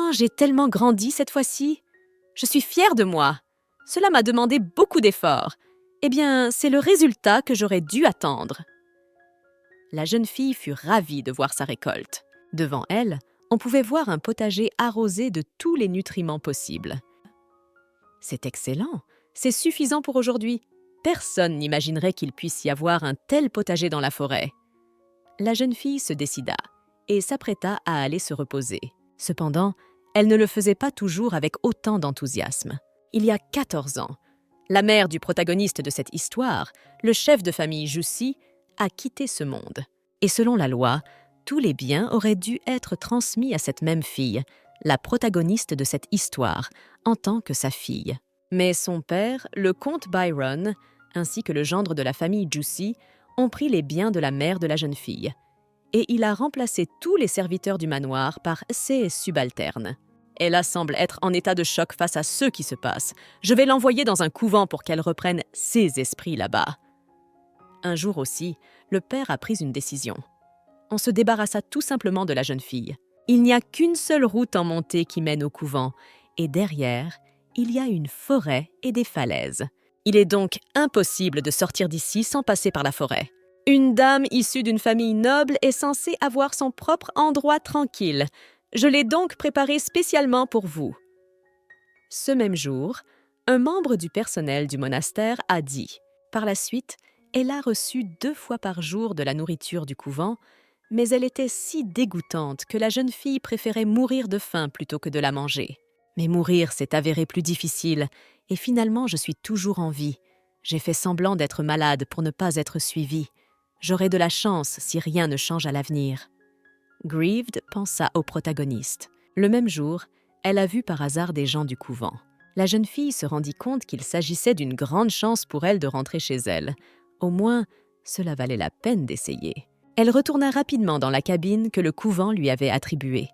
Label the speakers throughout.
Speaker 1: Oh, j'ai tellement grandi cette fois-ci. Je suis fière de moi. Cela m'a demandé beaucoup d'efforts. Eh bien, c'est le résultat que j'aurais dû attendre. La jeune fille fut ravie de voir sa récolte. Devant elle, on pouvait voir un potager arrosé de tous les nutriments possibles. C'est excellent, c'est suffisant pour aujourd'hui. Personne n'imaginerait qu'il puisse y avoir un tel potager dans la forêt. La jeune fille se décida et s'apprêta à aller se reposer. Cependant, elle ne le faisait pas toujours avec autant d'enthousiasme. Il y a 14 ans, la mère du protagoniste de cette histoire, le chef de famille Jussi, a quitté ce monde. Et selon la loi, tous les biens auraient dû être transmis à cette même fille, la protagoniste de cette histoire, en tant que sa fille. Mais son père, le comte Byron, ainsi que le gendre de la famille Jussi, ont pris les biens de la mère de la jeune fille. Et il a remplacé tous les serviteurs du manoir par ses subalternes. Ella semble être en état de choc face à ce qui se passe. Je vais l'envoyer dans un couvent pour qu'elle reprenne ses esprits là-bas. Un jour aussi, le père a pris une décision. On se débarrassa tout simplement de la jeune fille. Il n'y a qu'une seule route en montée qui mène au couvent, et derrière, il y a une forêt et des falaises. Il est donc impossible de sortir d'ici sans passer par la forêt. Une dame issue d'une famille noble est censée avoir son propre endroit tranquille. Je l'ai donc préparé spécialement pour vous. Ce même jour, un membre du personnel du monastère a dit. Par la suite, elle a reçu 2 fois par jour de la nourriture du couvent, mais elle était si dégoûtante que la jeune fille préférait mourir de faim plutôt que de la manger. Mais mourir s'est avéré plus difficile, et finalement je suis toujours en vie. J'ai fait semblant d'être malade pour ne pas être suivie. J'aurai de la chance si rien ne change à l'avenir. Grieved pensa au protagoniste. Le même jour, elle a vu par hasard des gens du couvent. La jeune fille se rendit compte qu'il s'agissait d'une grande chance pour elle de rentrer chez elle. Au moins, cela valait la peine d'essayer. Elle retourna rapidement dans la cabine que le couvent lui avait attribuée.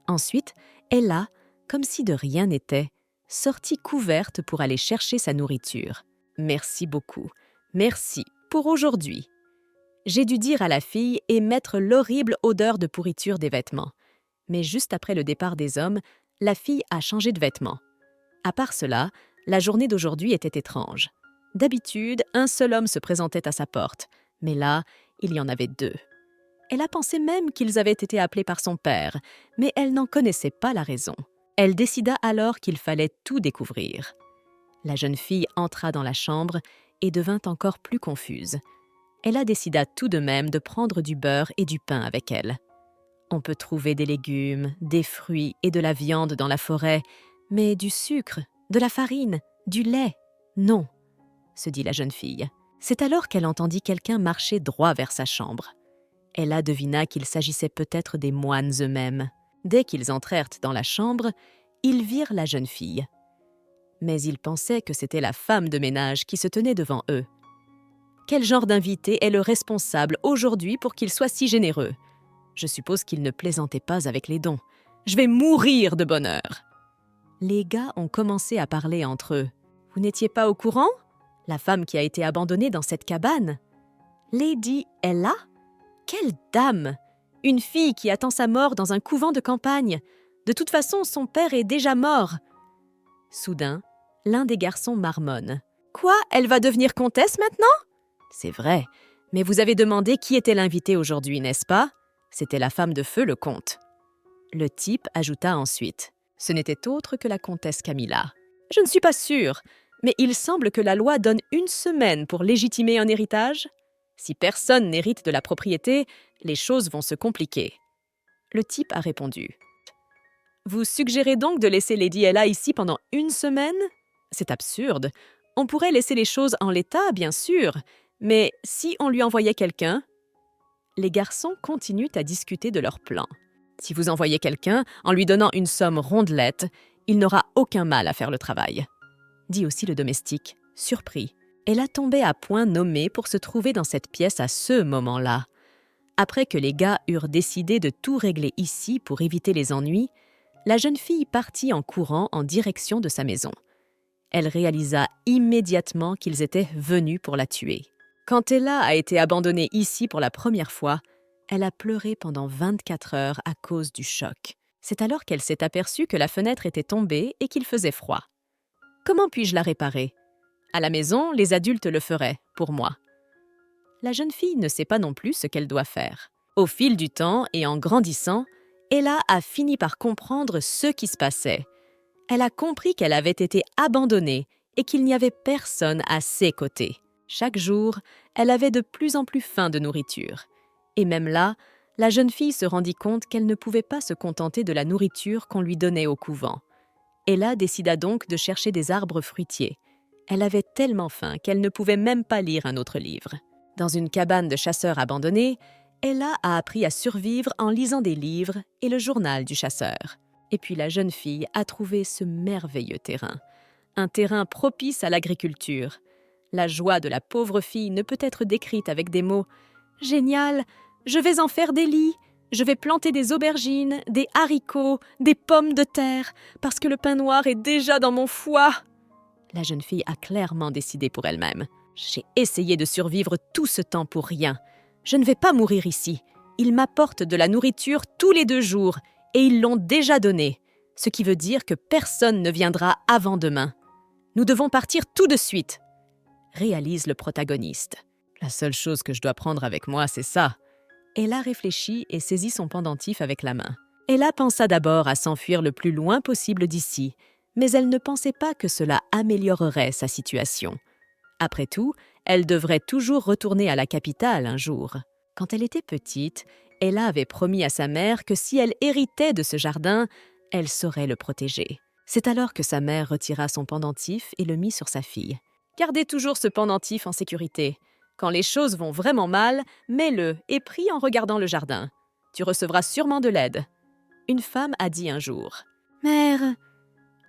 Speaker 1: Ensuite, Ella, comme si de rien n'était, sortit couverte pour aller chercher sa nourriture. « Merci beaucoup. Merci pour aujourd'hui. » J'ai dû dire à la fille et mettre l'horrible odeur de pourriture des vêtements. Mais juste après le départ des hommes, la fille a changé de vêtements. À part cela, la journée d'aujourd'hui était étrange. D'habitude, un seul homme se présentait à sa porte, mais là, il y en avait 2. Elle a pensé même qu'ils avaient été appelés par son père, mais elle n'en connaissait pas la raison. Elle décida alors qu'il fallait tout découvrir. La jeune fille entra dans la chambre et devint encore plus confuse. Ella décida tout de même de prendre du beurre et du pain avec elle. On peut trouver des légumes, des fruits et de la viande dans la forêt, mais du sucre, de la farine, du lait, non, se dit la jeune fille. C'est alors qu'elle entendit quelqu'un marcher droit vers sa chambre. Ella devina qu'il s'agissait peut-être des moines eux-mêmes. Dès qu'ils entrèrent dans la chambre, ils virent la jeune fille. Mais ils pensaient que c'était la femme de ménage qui se tenait devant eux. Quel genre d'invité est le responsable aujourd'hui pour qu'il soit si généreux? Je suppose qu'il ne plaisantait pas avec les dons. Je vais mourir de bonheur. Les gars ont commencé à parler entre eux. Vous n'étiez pas au courant? La femme qui a été abandonnée dans cette cabane? Lady Ella? Quelle dame! Une fille qui attend sa mort dans un couvent de campagne. De toute façon, son père est déjà mort. Soudain, l'un des garçons marmonne. Quoi? Elle va devenir comtesse maintenant? C'est vrai, mais vous avez demandé qui était l'invité aujourd'hui, n'est-ce pas? C'était la femme de feu, le comte. Le type ajouta ensuite. Ce n'était autre que la comtesse Camilla. Je ne suis pas sûre, mais il semble que la loi donne 1 semaine pour légitimer un héritage. Si personne n'hérite de la propriété, les choses vont se compliquer. Le type a répondu. Vous suggérez donc de laisser Lady Ella ici pendant 1 semaine? C'est absurde. On pourrait laisser les choses en l'état, bien sûr, mais si on lui envoyait quelqu'un? Les garçons continuent à discuter de leur plan. Si vous envoyez quelqu'un en lui donnant une somme rondelette, il n'aura aucun mal à faire le travail. Dit aussi le domestique, surpris. Elle a tombé à point nommé pour se trouver dans cette pièce à ce moment-là. Après que les gars eurent décidé de tout régler ici pour éviter les ennuis, la jeune fille partit en courant en direction de sa maison. Elle réalisa immédiatement qu'ils étaient venus pour la tuer. Quand Ella a été abandonnée ici pour la première fois, elle a pleuré pendant 24 heures à cause du choc. C'est alors qu'elle s'est aperçue que la fenêtre était tombée et qu'il faisait froid. Comment puis-je la réparer? À la maison, les adultes le feraient, pour moi. La jeune fille ne sait pas non plus ce qu'elle doit faire. Au fil du temps et en grandissant, Ella a fini par comprendre ce qui se passait. Elle a compris qu'elle avait été abandonnée et qu'il n'y avait personne à ses côtés. Chaque jour, elle avait de plus en plus faim de nourriture. Et même là, la jeune fille se rendit compte qu'elle ne pouvait pas se contenter de la nourriture qu'on lui donnait au couvent. Ella décida donc de chercher des arbres fruitiers. Elle avait tellement faim qu'elle ne pouvait même pas lire un autre livre. Dans une cabane de chasseurs abandonnée, Ella a appris à survivre en lisant des livres et le journal du chasseur. Et puis la jeune fille a trouvé ce merveilleux terrain. Un terrain propice à l'agriculture. La joie de la pauvre fille ne peut être décrite avec des mots. « Génial! Je vais en faire des lits! Je vais planter des aubergines, des haricots, des pommes de terre, parce que le pain noir est déjà dans mon foie !» La jeune fille a clairement décidé pour elle-même. « J'ai essayé de survivre tout ce temps pour rien. Je ne vais pas mourir ici. Ils m'apportent de la nourriture tous les 2 jours et ils l'ont déjà donnée, ce qui veut dire que personne ne viendra avant demain. Nous devons partir tout de suite, » réalise le protagoniste. « La seule chose que je dois prendre avec moi, c'est ça. » Ella réfléchit et saisit son pendentif avec la main. Ella pensa d'abord à s'enfuir le plus loin possible d'ici, mais elle ne pensait pas que cela améliorerait sa situation. Après tout, elle devrait toujours retourner à la capitale un jour. Quand elle était petite, Ella avait promis à sa mère que si elle héritait de ce jardin, elle saurait le protéger. C'est alors que sa mère retira son pendentif et le mit sur sa fille. « Gardez toujours ce pendentif en sécurité. Quand les choses vont vraiment mal, mets-le et prie en regardant le jardin. Tu recevras sûrement de l'aide. » Une femme a dit un jour. « Mère,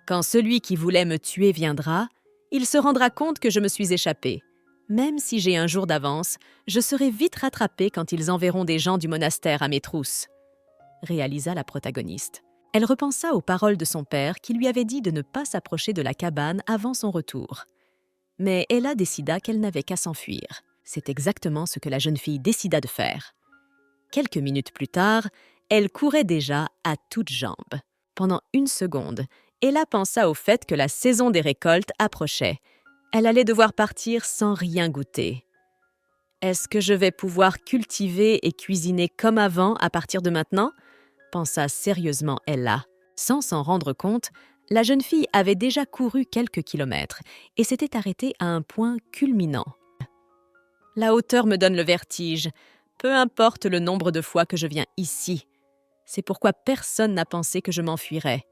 Speaker 1: quand celui qui voulait me tuer viendra, il se rendra compte que je me suis échappée. Même si j'ai un jour d'avance, je serai vite rattrapée quand ils enverront des gens du monastère à mes trousses. » réalisa la protagoniste. Elle repensa aux paroles de son père qui lui avait dit de ne pas s'approcher de la cabane avant son retour. Mais Ella décida qu'elle n'avait qu'à s'enfuir. C'est exactement ce que la jeune fille décida de faire. Quelques minutes plus tard, elle courait déjà à toutes jambes. Pendant 1 seconde, Ella pensa au fait que la saison des récoltes approchait. Elle allait devoir partir sans rien goûter. « Est-ce que je vais pouvoir cultiver et cuisiner comme avant à partir de maintenant ?» pensa sérieusement Ella. Sans s'en rendre compte, la jeune fille avait déjà couru quelques kilomètres et s'était arrêtée à un point culminant. « La hauteur me donne le vertige, peu importe le nombre de fois que je viens ici. C'est pourquoi personne n'a pensé que je m'enfuirais, »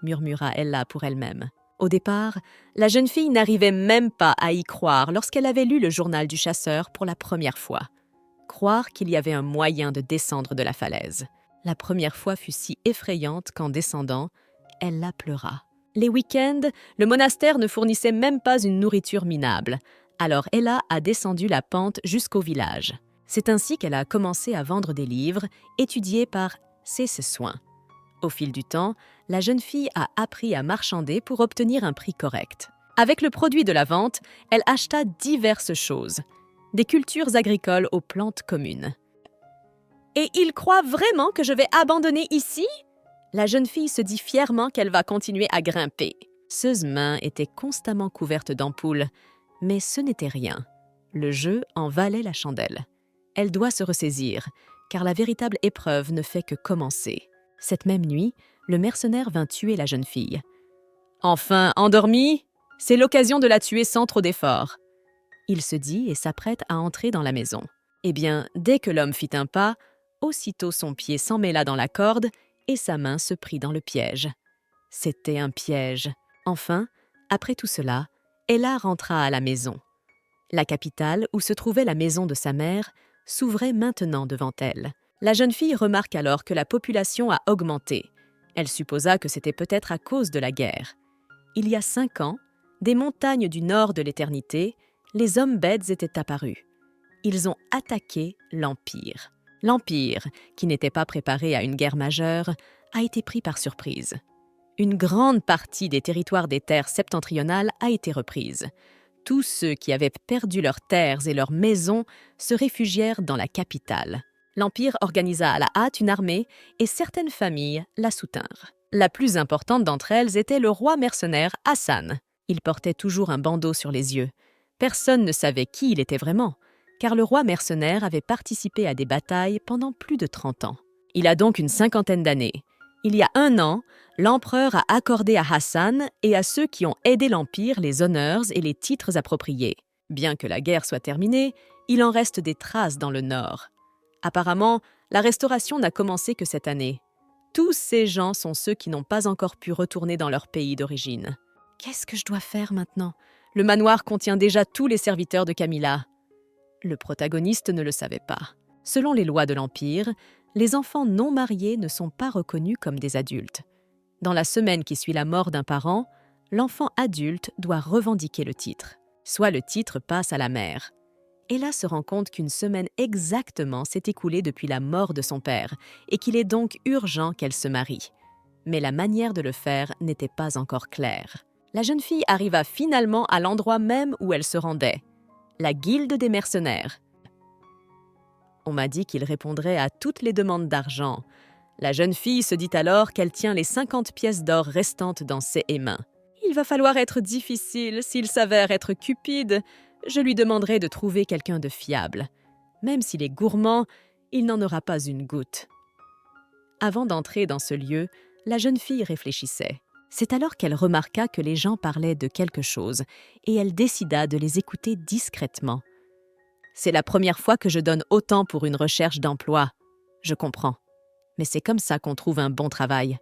Speaker 1: murmura Ella pour elle-même. Au départ, la jeune fille n'arrivait même pas à y croire lorsqu'elle avait lu le journal du chasseur pour la première fois. Croire qu'il y avait un moyen de descendre de la falaise. La première fois fut si effrayante qu'en descendant, elle la pleura. Les week-ends, le monastère ne fournissait même pas une nourriture minable. Alors Ella a descendu la pente jusqu'au village. C'est ainsi qu'elle a commencé à vendre des livres, étudiés par ses soins. Au fil du temps, la jeune fille a appris à marchander pour obtenir un prix correct. Avec le produit de la vente, elle acheta diverses choses. Des cultures agricoles aux plantes communes. « Et il croit vraiment que je vais abandonner ici ?» La jeune fille se dit fièrement qu'elle va continuer à grimper. Ses mains étaient constamment couvertes d'ampoules, mais ce n'était rien. Le jeu en valait la chandelle. Elle doit se ressaisir, car la véritable épreuve ne fait que commencer. Cette même nuit, le mercenaire vint tuer la jeune fille. « Enfin, endormie ? C'est l'occasion de la tuer sans trop d'efforts. » Il se dit et s'apprête à entrer dans la maison. Eh bien, dès que l'homme fit un pas, aussitôt son pied s'emmêla dans la corde et sa main se prit dans le piège. C'était un piège. Enfin, après tout cela, Ella rentra à la maison. La capitale, où se trouvait la maison de sa mère, s'ouvrait maintenant devant elle. La jeune fille remarque alors que la population a augmenté. Elle supposa que c'était peut-être à cause de la guerre. Il y a 5 ans, des montagnes du nord de l'éternité, les hommes bêtes étaient apparus. Ils ont attaqué l'Empire. L'Empire, qui n'était pas préparé à une guerre majeure, a été pris par surprise. Une grande partie des territoires des terres septentrionales a été reprise. Tous ceux qui avaient perdu leurs terres et leurs maisons se réfugièrent dans la capitale. L'Empire organisa à la hâte une armée et certaines familles la soutinrent. La plus importante d'entre elles était le roi mercenaire Hassan. Il portait toujours un bandeau sur les yeux. Personne ne savait qui il était vraiment, car le roi mercenaire avait participé à des batailles pendant plus de 30 ans. Il a donc une cinquantaine d'années. Il y a 1 an, l'empereur a accordé à Hassan et à ceux qui ont aidé l'Empire les honneurs et les titres appropriés. Bien que la guerre soit terminée, il en reste des traces dans le nord. Apparemment, la restauration n'a commencé que cette année. Tous ces gens sont ceux qui n'ont pas encore pu retourner dans leur pays d'origine. Qu'est-ce que je dois faire maintenant? Le manoir contient déjà tous les serviteurs de Camilla. Le protagoniste ne le savait pas. Selon les lois de l'Empire, les enfants non mariés ne sont pas reconnus comme des adultes. Dans la semaine qui suit la mort d'un parent, l'enfant adulte doit revendiquer le titre. Soit le titre passe à la mère. Ella se rend compte qu'une semaine exactement s'est écoulée depuis la mort de son père et qu'il est donc urgent qu'elle se marie. Mais la manière de le faire n'était pas encore claire. La jeune fille arriva finalement à l'endroit même où elle se rendait, la guilde des mercenaires. On m'a dit qu'il répondrait à toutes les demandes d'argent. La jeune fille se dit alors qu'elle tient les 50 pièces d'or restantes dans ses mains. Il va falloir être difficile s'il s'avère être cupide. Je lui demanderai de trouver quelqu'un de fiable. Même s'il est gourmand, il n'en aura pas une goutte. Avant d'entrer dans ce lieu, la jeune fille réfléchissait. C'est alors qu'elle remarqua que les gens parlaient de quelque chose et elle décida de les écouter discrètement. C'est la première fois que je donne autant pour une recherche d'emploi. Je comprends. Mais c'est comme ça qu'on trouve un bon travail.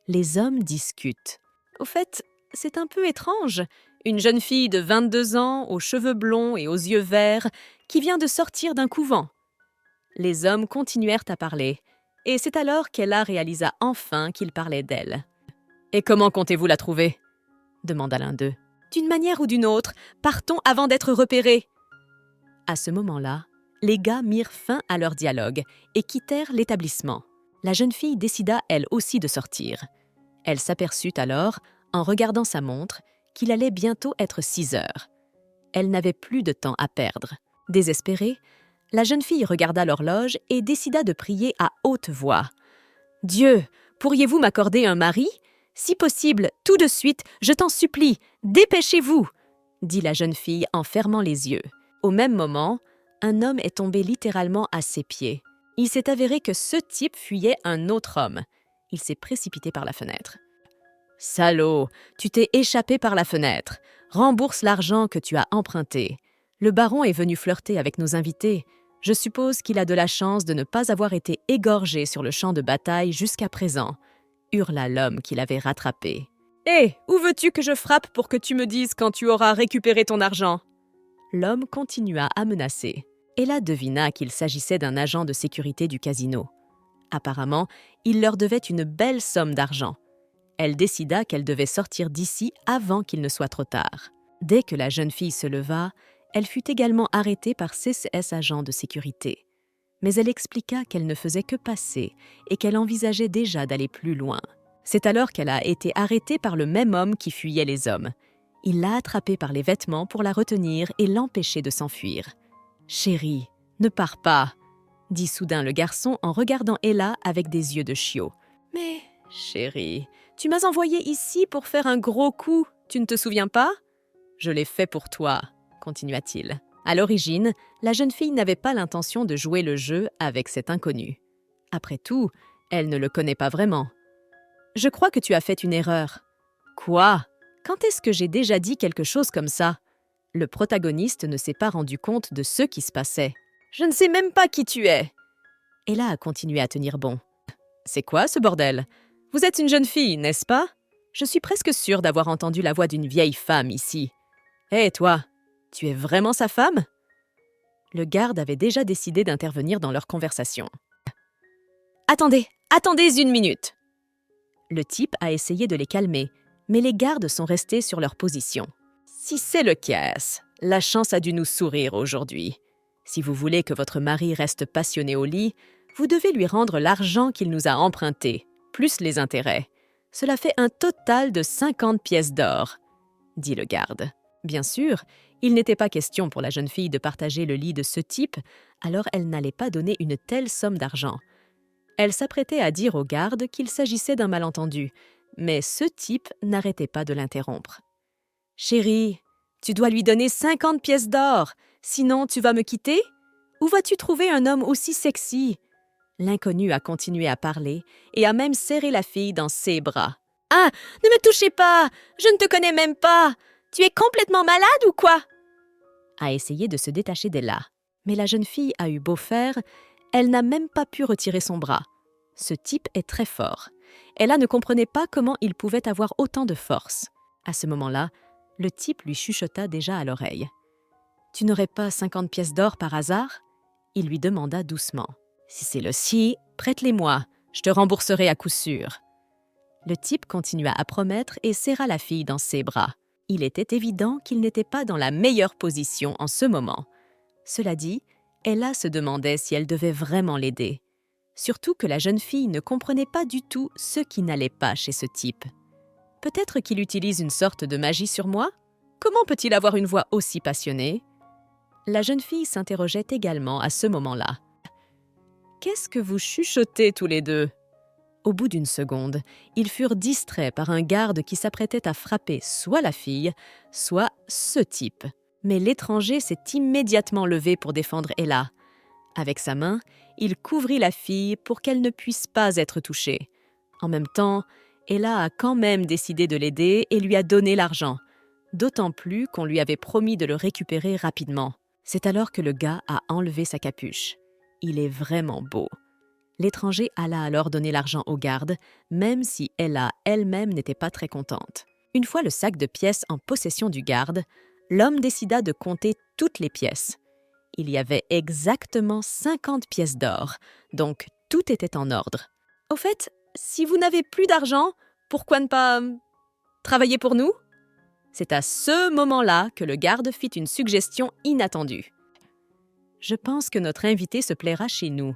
Speaker 1: Les hommes discutent. Au fait, c'est un peu étrange. Une jeune fille de 22 ans, aux cheveux blonds et aux yeux verts, qui vient de sortir d'un couvent. Les hommes continuèrent à parler, et c'est alors qu'Ella réalisa enfin qu'il parlait d'elle. « Et comment comptez-vous la trouver » demanda l'un d'eux. « D'une manière ou d'une autre, partons avant d'être repérés. » À ce moment-là, les gars mirent fin à leur dialogue et quittèrent l'établissement. La jeune fille décida elle aussi de sortir. Elle s'aperçut alors, en regardant sa montre, qu'il allait bientôt être 6 heures. Elle n'avait plus de temps à perdre. Désespérée, la jeune fille regarda l'horloge et décida de prier à haute voix. « Dieu, pourriez-vous m'accorder un mari ? Si possible, tout de suite, je t'en supplie, dépêchez-vous !» dit la jeune fille en fermant les yeux. Au même moment, un homme est tombé littéralement à ses pieds. Il s'est avéré que ce type fuyait un autre homme. Il s'est précipité par la fenêtre. « Salaud, tu t'es échappé par la fenêtre. Rembourse l'argent que tu as emprunté. Le baron est venu flirter avec nos invités. Je suppose qu'il a de la chance de ne pas avoir été égorgé sur le champ de bataille jusqu'à présent. » hurla l'homme qui l'avait rattrapé. « Hé, où veux-tu que je frappe pour que tu me dises quand tu auras récupéré ton argent ?» L'homme continua à menacer. Ella devina qu'il s'agissait d'un agent de sécurité du casino. Apparemment, il leur devait une belle somme d'argent. Elle décida qu'elle devait sortir d'ici avant qu'il ne soit trop tard. Dès que la jeune fille se leva, elle fut également arrêtée par 6 agents de sécurité. Mais elle expliqua qu'elle ne faisait que passer et qu'elle envisageait déjà d'aller plus loin. C'est alors qu'elle a été arrêtée par le même homme qui fuyait les hommes. Il l'a attrapée par les vêtements pour la retenir et l'empêcher de s'enfuir. « Chérie, ne pars pas !» dit soudain le garçon en regardant Ella avec des yeux de chiot. « Mais, chérie, tu m'as envoyé ici pour faire un gros coup, tu ne te souviens pas ?»« Je l'ai fait pour toi », continua-t-il. À l'origine, la jeune fille n'avait pas l'intention de jouer le jeu avec cet inconnu. Après tout, elle ne le connaît pas vraiment. « Je crois que tu as fait une erreur. »« Quoi ? Quand est-ce que j'ai déjà dit quelque chose comme ça ?» Le protagoniste ne s'est pas rendu compte de ce qui se passait. « Je ne sais même pas qui tu es !» Ella a continué à tenir bon. « C'est quoi ce bordel ? Vous êtes une jeune fille, n'est-ce pas ? Je suis presque sûre d'avoir entendu la voix d'une vieille femme ici. Hé, toi, tu es vraiment sa femme ?» Le garde avait déjà décidé d'intervenir dans leur conversation. « Attendez 1 minute !» Le type a essayé de les calmer, mais les gardes sont restés sur leur position. « Si c'est le cas, la chance a dû nous sourire aujourd'hui. Si vous voulez que votre mari reste passionné au lit, vous devez lui rendre l'argent qu'il nous a emprunté, plus les intérêts. Cela fait un total de 50 pièces d'or, » dit le garde. Bien sûr, il n'était pas question pour la jeune fille de partager le lit de ce type, alors elle n'allait pas donner une telle somme d'argent. Elle s'apprêtait à dire au garde qu'il s'agissait d'un malentendu, mais ce type n'arrêtait pas de l'interrompre. « Chérie, tu dois lui donner 50 pièces d'or, sinon tu vas me quitter? Où vas-tu trouver un homme aussi sexy? » L'inconnu a continué à parler et a même serré la fille dans ses bras. « Ah, ne me touchez pas! Je ne te connais même pas! Tu es complètement malade ou quoi ?» a essayé de se détacher d'Ella. Mais la jeune fille a eu beau faire, elle n'a même pas pu retirer son bras. Ce type est très fort. Ella ne comprenait pas comment il pouvait avoir autant de force. À ce moment-là, le type lui chuchota déjà à l'oreille. « Tu n'aurais pas 50 pièces d'or par hasard ?» Il lui demanda doucement. « Si c'est le si, prête-les-moi, je te rembourserai à coup sûr. » Le type continua à promettre et serra la fille dans ses bras. Il était évident qu'il n'était pas dans la meilleure position en ce moment. Cela dit, Ella se demandait si elle devait vraiment l'aider. Surtout que la jeune fille ne comprenait pas du tout ce qui n'allait pas chez ce type. Peut-être qu'il utilise une sorte de magie sur moi? Comment peut-il avoir une voix aussi passionnée? La jeune fille s'interrogeait également à ce moment-là. « Qu'est-ce que vous chuchotez tous les deux ?» Au bout d'une seconde, ils furent distraits par un garde qui s'apprêtait à frapper soit la fille, soit ce type. Mais l'étranger s'est immédiatement levé pour défendre Ella. Avec sa main, il couvrit la fille pour qu'elle ne puisse pas être touchée. En même temps, Ella a quand même décidé de l'aider et lui a donné l'argent, d'autant plus qu'on lui avait promis de le récupérer rapidement. C'est alors que le gars a enlevé sa capuche. Il est vraiment beau. L'étranger alla alors donner l'argent au garde, même si Ella elle-même n'était pas très contente. Une fois le sac de pièces en possession du garde, l'homme décida de compter toutes les pièces. Il y avait exactement 50 pièces d'or, donc tout était en ordre. « Au fait, si vous n'avez plus d'argent, pourquoi ne pas travailler pour nous ?» C'est à ce moment-là que le garde fit une suggestion inattendue. « Je pense que notre invité se plaira chez nous.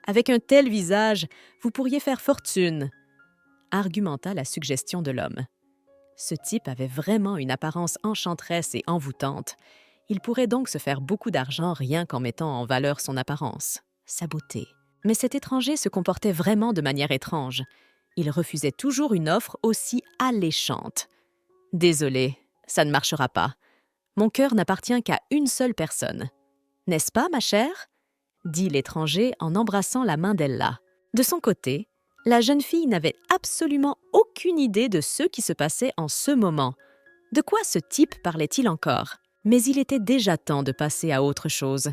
Speaker 1: Avec un tel visage, vous pourriez faire fortune, » argumenta la suggestion de l'homme. Ce type avait vraiment une apparence enchanteresse et envoûtante. Il pourrait donc se faire beaucoup d'argent rien qu'en mettant en valeur son apparence, sa beauté. Mais cet étranger se comportait vraiment de manière étrange. Il refusait toujours une offre aussi alléchante. « Désolé, ça ne marchera pas. Mon cœur n'appartient qu'à une seule personne. N'est-ce pas, ma chère ?» dit l'étranger en embrassant la main d'Ella. De son côté, la jeune fille n'avait absolument aucune idée de ce qui se passait en ce moment. De quoi ce type parlait-il encore? Mais il était déjà temps de passer à autre chose.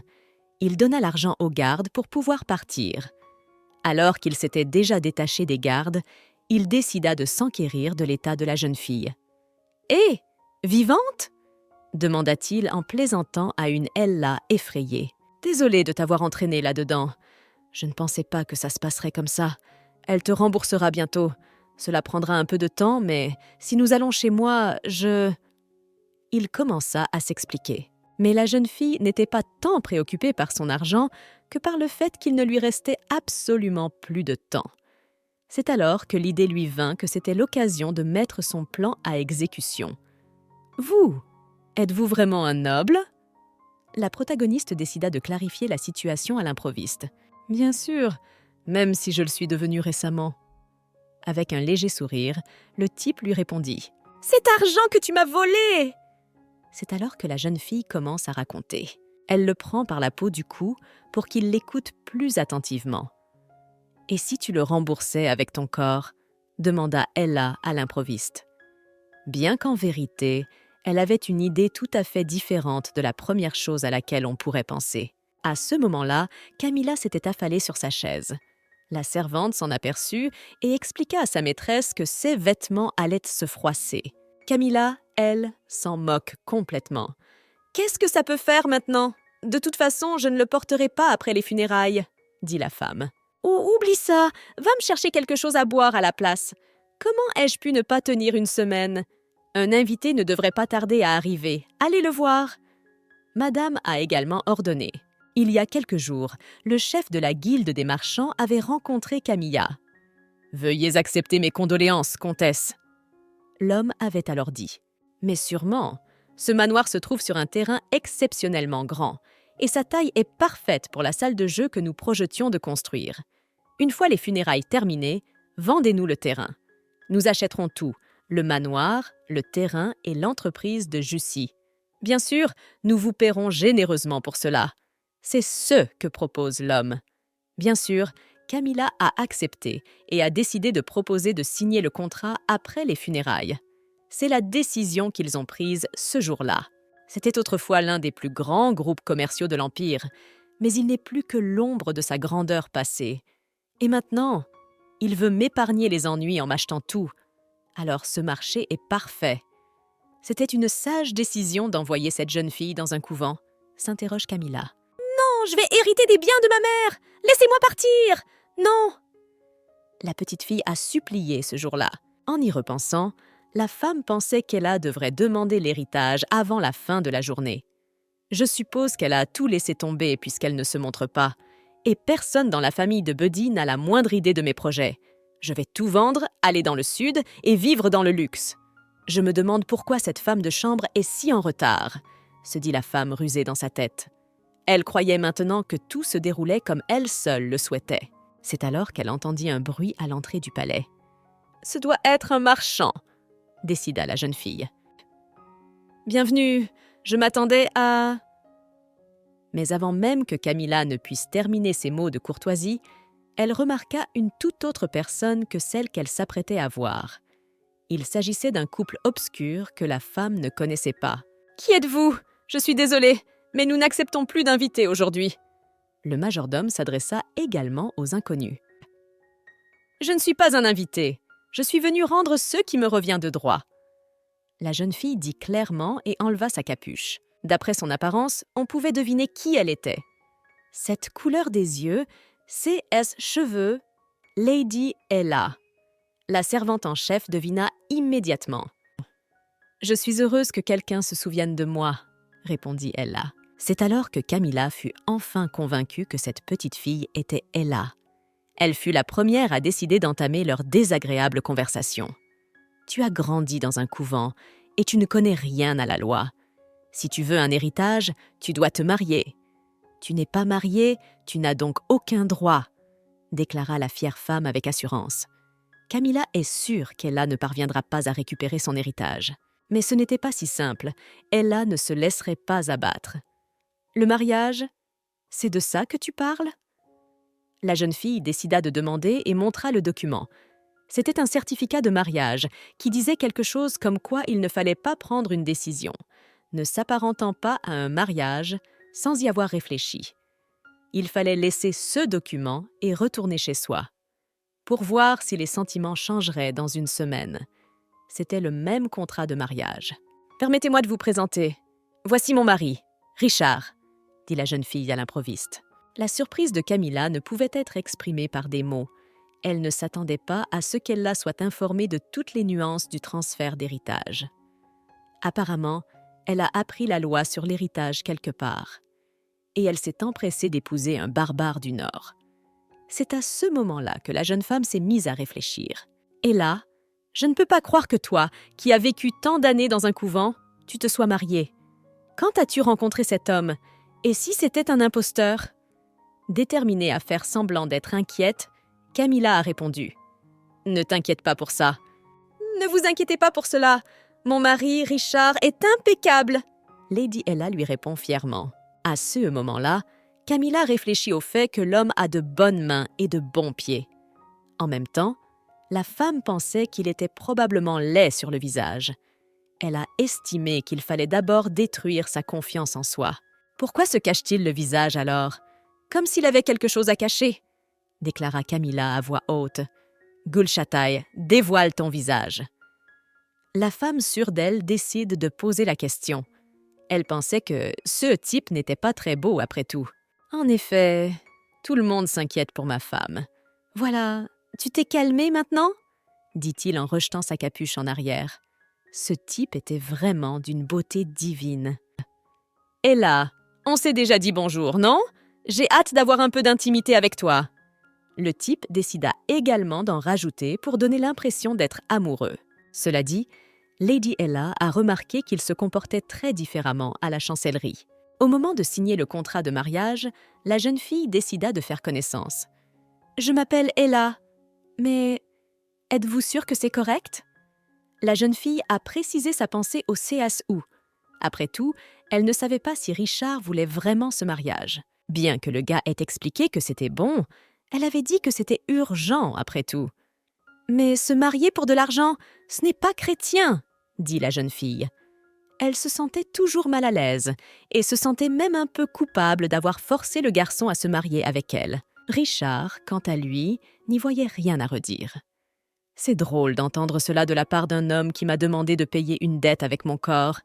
Speaker 1: Il donna l'argent au garde pour pouvoir partir. Alors qu'il s'était déjà détaché des gardes, il décida de s'enquérir de l'état de la jeune fille. « Hé, vivante ?» demanda-t-il en plaisantant à une Ella effrayée. « Désolé de t'avoir entraînée là-dedans. Je ne pensais pas que ça se passerait comme ça. Elle te remboursera bientôt. Cela prendra un peu de temps, mais si nous allons chez moi, Il commença à s'expliquer. Mais la jeune fille n'était pas tant préoccupée par son argent que par le fait qu'il ne lui restait absolument plus de temps. C'est alors que l'idée lui vint que c'était l'occasion de mettre son plan à exécution. « Vous, êtes-vous vraiment un noble ?» La protagoniste décida de clarifier la situation à l'improviste. « Bien sûr, même si je le suis devenu récemment. » Avec un léger sourire, le type lui répondit. « Cet argent que tu m'as volé !» C'est alors que la jeune fille commence à raconter. Elle le prend par la peau du cou pour qu'il l'écoute plus attentivement. « Et si tu le remboursais avec ton corps ?» demanda Ella à l'improviste. Bien qu'en vérité, elle avait une idée tout à fait différente de la première chose à laquelle on pourrait penser. À ce moment-là, Camilla s'était affalée sur sa chaise. La servante s'en aperçut et expliqua à sa maîtresse que ses vêtements allaient se froisser. Camilla, elle, s'en moque complètement. « Qu'est-ce que ça peut faire maintenant? De toute façon, je ne le porterai pas après les funérailles, » dit la femme. « Oublie ça, va me chercher quelque chose à boire à la place. Comment ai-je pu ne pas tenir une semaine? Un invité ne devrait pas tarder à arriver. Allez le voir. » Madame a également ordonné. Il y a quelques jours, le chef de la guilde des marchands avait rencontré Camilla. « Veuillez accepter mes condoléances, comtesse. » L'homme avait alors dit. « Mais sûrement, Ce manoir se trouve sur un terrain exceptionnellement grand, et sa taille est parfaite pour la salle de jeu que nous projetions de construire. Une fois les funérailles terminées, vendez-nous le terrain. Nous achèterons tout, le manoir, le terrain et l'entreprise de Jussy. Bien sûr, nous vous paierons généreusement pour cela. C'est ce que propose l'homme. Bien sûr, Camilla a accepté et a décidé de proposer de signer le contrat après les funérailles. C'est la décision qu'ils ont prise ce jour-là. C'était autrefois l'un des plus grands groupes commerciaux de l'Empire, mais il n'est plus que l'ombre de sa grandeur passée. Et maintenant, il veut m'épargner les ennuis en m'achetant tout. Alors ce marché est parfait. C'était une sage décision d'envoyer cette jeune fille dans un couvent, s'interroge Camilla. Non, je vais hériter des biens de ma mère! Laissez-moi partir! Non! La petite fille a supplié ce jour-là. En y repensant, la femme pensait qu'Ella devrait demander l'héritage avant la fin de la journée. Je suppose qu'elle a tout laissé tomber puisqu'elle ne se montre pas. Et personne dans la famille de Buddy n'a la moindre idée de mes projets. Je vais tout vendre, aller dans le sud et vivre dans le luxe. Je me demande pourquoi cette femme de chambre est si en retard, se dit la femme rusée dans sa tête. Elle croyait maintenant que tout se déroulait comme elle seule le souhaitait. C'est alors qu'elle entendit un bruit à l'entrée du palais. « Ce doit être un marchand », décida la jeune fille. « Bienvenue, je m'attendais à… » Mais avant même que Camilla ne puisse terminer ses mots de courtoisie, elle remarqua une toute autre personne que celle qu'elle s'apprêtait à voir. Il s'agissait d'un couple obscur que la femme ne connaissait pas. « Qui êtes-vous? Je suis désolée, mais nous n'acceptons plus d'invités aujourd'hui. » Le majordome s'adressa également aux inconnus. « Je ne suis pas un invité. Je suis venue rendre ce qui me revient de droit. » La jeune fille dit clairement et enleva sa capuche. D'après son apparence, on pouvait deviner qui elle était. Cette couleur des yeux, ses cheveux, Lady Ella. La servante en chef devina immédiatement. « Je suis heureuse que quelqu'un se souvienne de moi, » répondit Ella. C'est alors que Camilla fut enfin convaincue que cette petite fille était Ella. Elle fut la première à décider d'entamer leur désagréable conversation. « Tu as grandi dans un couvent et tu ne connais rien à la loi. Si tu veux un héritage, tu dois te marier. Tu n'es pas mariée, tu n'as donc aucun droit, » déclara la fière femme avec assurance. Camilla est sûre qu'Ella ne parviendra pas à récupérer son héritage. Mais ce n'était pas si simple. Ella ne se laisserait pas abattre. « Le mariage, c'est de ça que tu parles ?» La jeune fille décida de demander et montra le document. C'était un certificat de mariage qui disait quelque chose comme quoi il ne fallait pas prendre une décision, ne s'apparentant pas à un mariage sans y avoir réfléchi. Il fallait laisser ce document et retourner chez soi, pour voir si les sentiments changeraient dans une semaine. C'était le même contrat de mariage. « Permettez-moi de vous présenter. Voici mon mari, Richard », dit la jeune fille à l'improviste. La surprise de Camilla ne pouvait être exprimée par des mots. Elle ne s'attendait pas à ce qu'Ella soit informée de toutes les nuances du transfert d'héritage. Apparemment, elle a appris la loi sur l'héritage quelque part. Et elle s'est empressée d'épouser un barbare du Nord. C'est à ce moment-là que la jeune femme s'est mise à réfléchir. Et là, je ne peux pas croire que toi, qui as vécu tant d'années dans un couvent, tu te sois mariée. Quand as-tu rencontré cet homme? Et si c'était un imposteur? Déterminée à faire semblant d'être inquiète, Camilla a répondu. « Ne t'inquiète pas pour ça. »« Ne vous inquiétez pas pour cela. Mon mari, Richard, est impeccable. » Lady Ella lui répond fièrement. À ce moment-là, Camilla réfléchit au fait que l'homme a de bonnes mains et de bons pieds. En même temps, la femme pensait qu'il était probablement laid sur le visage. Elle a estimé qu'il fallait d'abord détruire sa confiance en soi. Pourquoi se cache-t-il le visage alors? Comme s'il avait quelque chose à cacher, déclara Camilla à voix haute. Gul Shatai, dévoile ton visage. La femme sûre d'elle décide de poser la question. Elle pensait que ce type n'était pas très beau après tout. En effet, tout le monde s'inquiète pour ma femme. Voilà, tu t'es calmée maintenant? Dit-il en rejetant sa capuche en arrière. Ce type était vraiment d'une beauté divine. Et là, on s'est déjà dit bonjour, non? J'ai hâte d'avoir un peu d'intimité avec toi. Le type décida également d'en rajouter pour donner l'impression d'être amoureux. Cela dit, Lady Ella a remarqué qu'il se comportait très différemment à la chancellerie. Au moment de signer le contrat de mariage, la jeune fille décida de faire connaissance. « Je m'appelle Ella, mais êtes-vous sûre que c'est correct ?» La jeune fille a précisé sa pensée au CSU. Après tout, elle ne savait pas si Richard voulait vraiment ce mariage. Bien que le gars ait expliqué que c'était bon, elle avait dit que c'était urgent après tout. « Mais se marier pour de l'argent, ce n'est pas chrétien !» dit la jeune fille. Elle se sentait toujours mal à l'aise et se sentait même un peu coupable d'avoir forcé le garçon à se marier avec elle. Richard, quant à lui, n'y voyait rien à redire. « C'est drôle d'entendre cela de la part d'un homme qui m'a demandé de payer une dette avec mon corps. »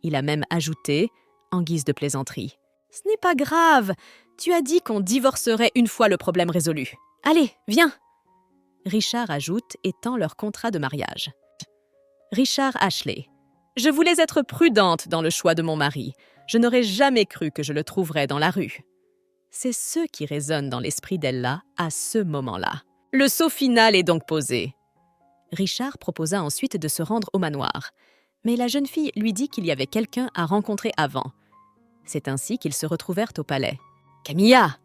Speaker 1: Il a même ajouté, en guise de plaisanterie. « Ce n'est pas grave, tu as dit qu'on divorcerait une fois le problème résolu. Allez, viens !» Richard ajoute et tend leur contrat de mariage. Richard Ashley. « Je voulais être prudente dans le choix de mon mari. Je n'aurais jamais cru que je le trouverais dans la rue. » C'est ce qui résonne dans l'esprit d'Ella à ce moment-là. Le saut final est donc posé. Richard proposa ensuite de se rendre au manoir, mais la jeune fille lui dit qu'il y avait quelqu'un à rencontrer avant. C'est ainsi qu'ils se retrouvèrent au palais. « Camilla,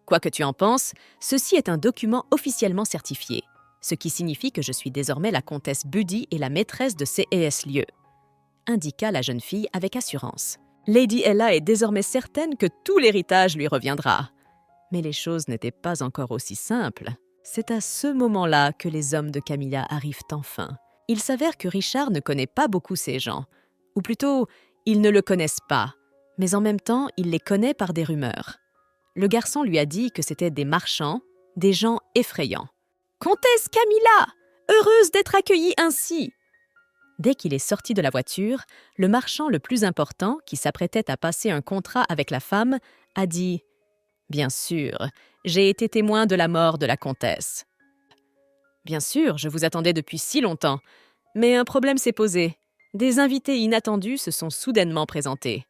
Speaker 1: quoi que tu en penses, ceci est un document officiellement certifié, ce qui signifie que je suis désormais la comtesse Buddy et la maîtresse de C.S. lieu, indiqua la jeune fille avec assurance. Lady Ella est désormais certaine que tout l'héritage lui reviendra. Mais les choses n'étaient pas encore aussi simples. C'est à ce moment-là que les hommes de Camilla arrivent enfin. Il s'avère que Richard ne connaît pas beaucoup ces gens. Ou plutôt, ils ne le connaissent pas. Mais en même temps, il les connaît par des rumeurs. Le garçon lui a dit que c'étaient des marchands, des gens effrayants. « Comtesse Camilla, heureuse d'être accueillie ainsi !» Dès qu'il est sorti de la voiture, le marchand le plus important, qui s'apprêtait à passer un contrat avec la femme, a dit « Bien sûr, j'ai été témoin de la mort de la comtesse. »« Bien sûr, je vous attendais depuis si longtemps, mais un problème s'est posé. Des invités inattendus se sont soudainement présentés. »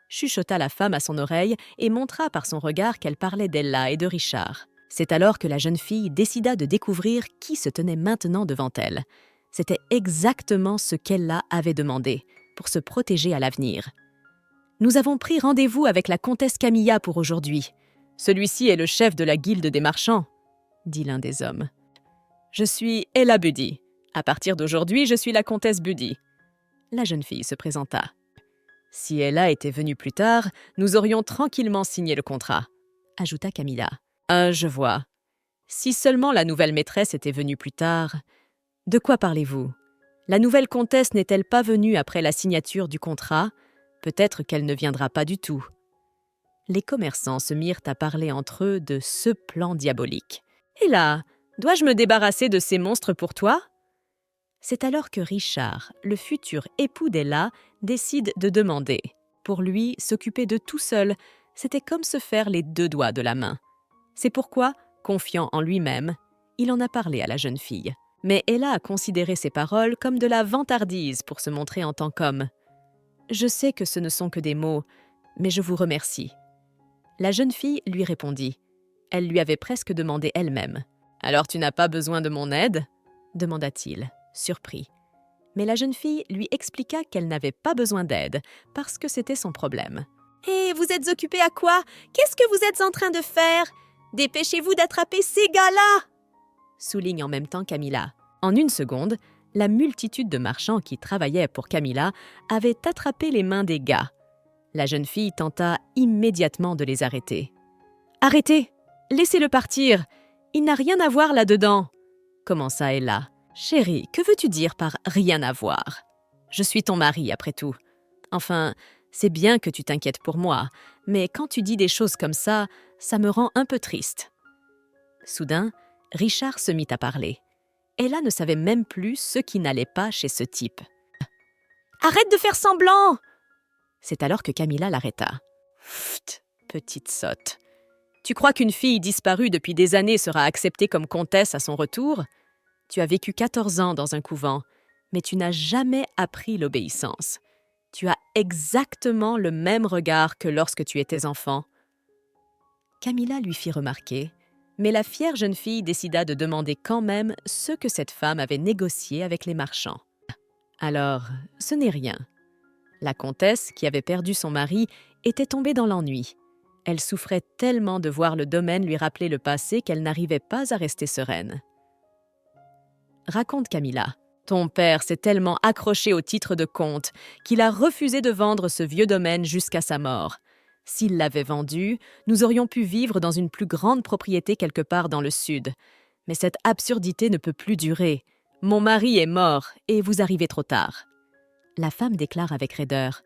Speaker 1: Chuchota la femme à son oreille et montra par son regard qu'elle parlait d'Ella et de Richard. C'est alors que la jeune fille décida de découvrir qui se tenait maintenant devant elle. C'était exactement ce qu'Ella avait demandé, pour se protéger à l'avenir. « Nous avons pris rendez-vous avec la comtesse Camilla pour aujourd'hui. Celui-ci est le chef de la guilde des marchands, » dit l'un des hommes. « Je suis Ella Buddy. À partir d'aujourd'hui, je suis la comtesse Buddy. » La jeune fille se présenta. « Si Ella était venue plus tard, nous aurions tranquillement signé le contrat, » ajouta Camilla. « Je vois. Si seulement la nouvelle maîtresse était venue plus tard... » « De quoi parlez-vous? La nouvelle comtesse n'est-elle pas venue après la signature du contrat? Peut-être qu'elle ne viendra pas du tout. » Les commerçants se mirent à parler entre eux de ce plan diabolique. « Et là, dois-je me débarrasser de ces monstres pour toi ?» C'est alors que Richard, le futur époux d'Ella, décide de demander. Pour lui, s'occuper de tout seul, c'était comme se faire les deux doigts de la main. C'est pourquoi, confiant en lui-même, il en a parlé à la jeune fille. Mais Ella a considéré ces paroles comme de la vantardise pour se montrer en tant qu'homme. « Je sais que ce ne sont que des mots, mais je vous remercie. » La jeune fille lui répondit. Elle lui avait presque demandé elle-même. « Alors tu n'as pas besoin de mon aide ?» demanda-t-il, surpris. Mais la jeune fille lui expliqua qu'elle n'avait pas besoin d'aide parce que c'était son problème. « Et vous êtes occupé à quoi? Qu'est-ce que vous êtes en train de faire? Dépêchez-vous d'attraper ces gars-là !» souligne en même temps Camilla. En une seconde, la multitude de marchands qui travaillaient pour Camilla avait attrapé les mains des gars. La jeune fille tenta immédiatement de les arrêter. « Arrêtez! Laissez-le partir! Il n'a rien à voir là-dedans !» commença Ella. « Chérie, que veux-tu dire par « rien à voir »? Je suis ton mari, après tout. Enfin, c'est bien que tu t'inquiètes pour moi, mais quand tu dis des choses comme ça me rend un peu triste. » Soudain, Richard se mit à parler. Ella ne savait même plus ce qui n'allait pas chez ce type. « Arrête de faire semblant !» C'est alors que Camilla l'arrêta. « Pfft, petite sotte. Tu crois qu'une fille disparue depuis des années sera acceptée comme comtesse à son retour? Tu as vécu 14 ans dans un couvent, mais tu n'as jamais appris l'obéissance. Tu as exactement le même regard que lorsque tu étais enfant. » Camilla lui fit remarquer, mais la fière jeune fille décida de demander quand même ce que cette femme avait négocié avec les marchands. « Alors, ce n'est rien. La comtesse, qui avait perdu son mari, était tombée dans l'ennui. Elle souffrait tellement de voir le domaine lui rappeler le passé qu'elle n'arrivait pas à rester sereine. Raconte Camilla. Ton père s'est tellement accroché au titre de comte qu'il a refusé de vendre ce vieux domaine jusqu'à sa mort. S'il l'avait vendu, nous aurions pu vivre dans une plus grande propriété quelque part dans le sud. Mais cette absurdité ne peut plus durer. Mon mari est mort et vous arrivez trop tard. La femme déclare avec raideur.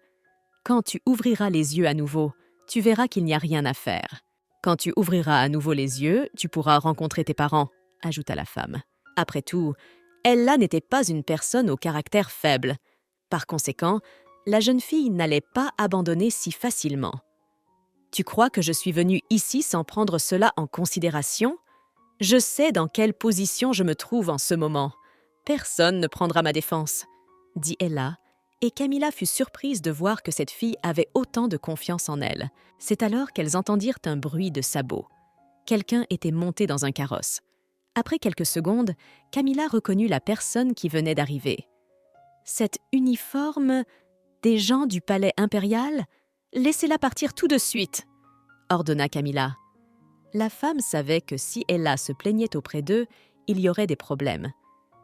Speaker 1: Quand tu ouvriras les yeux à nouveau, tu verras qu'il n'y a rien à faire. Quand tu ouvriras à nouveau les yeux, tu pourras rencontrer tes parents, ajouta la femme. Après tout, elle-là n'était pas une personne au caractère faible. Par conséquent, la jeune fille n'allait pas abandonner si facilement. Tu crois que je suis venue ici sans prendre cela en considération? Je sais dans quelle position je me trouve en ce moment. Personne ne prendra ma défense, dit Ella, et Camilla fut surprise de voir que cette fille avait autant de confiance en elle. C'est alors qu'elles entendirent un bruit de sabots. Quelqu'un était monté dans un carrosse. Après quelques secondes, Camilla reconnut la personne qui venait d'arriver. Cet uniforme des gens du palais impérial? Laissez-la partir tout de suite, ordonna Camilla. La femme savait que si Ella se plaignait auprès d'eux, il y aurait des problèmes.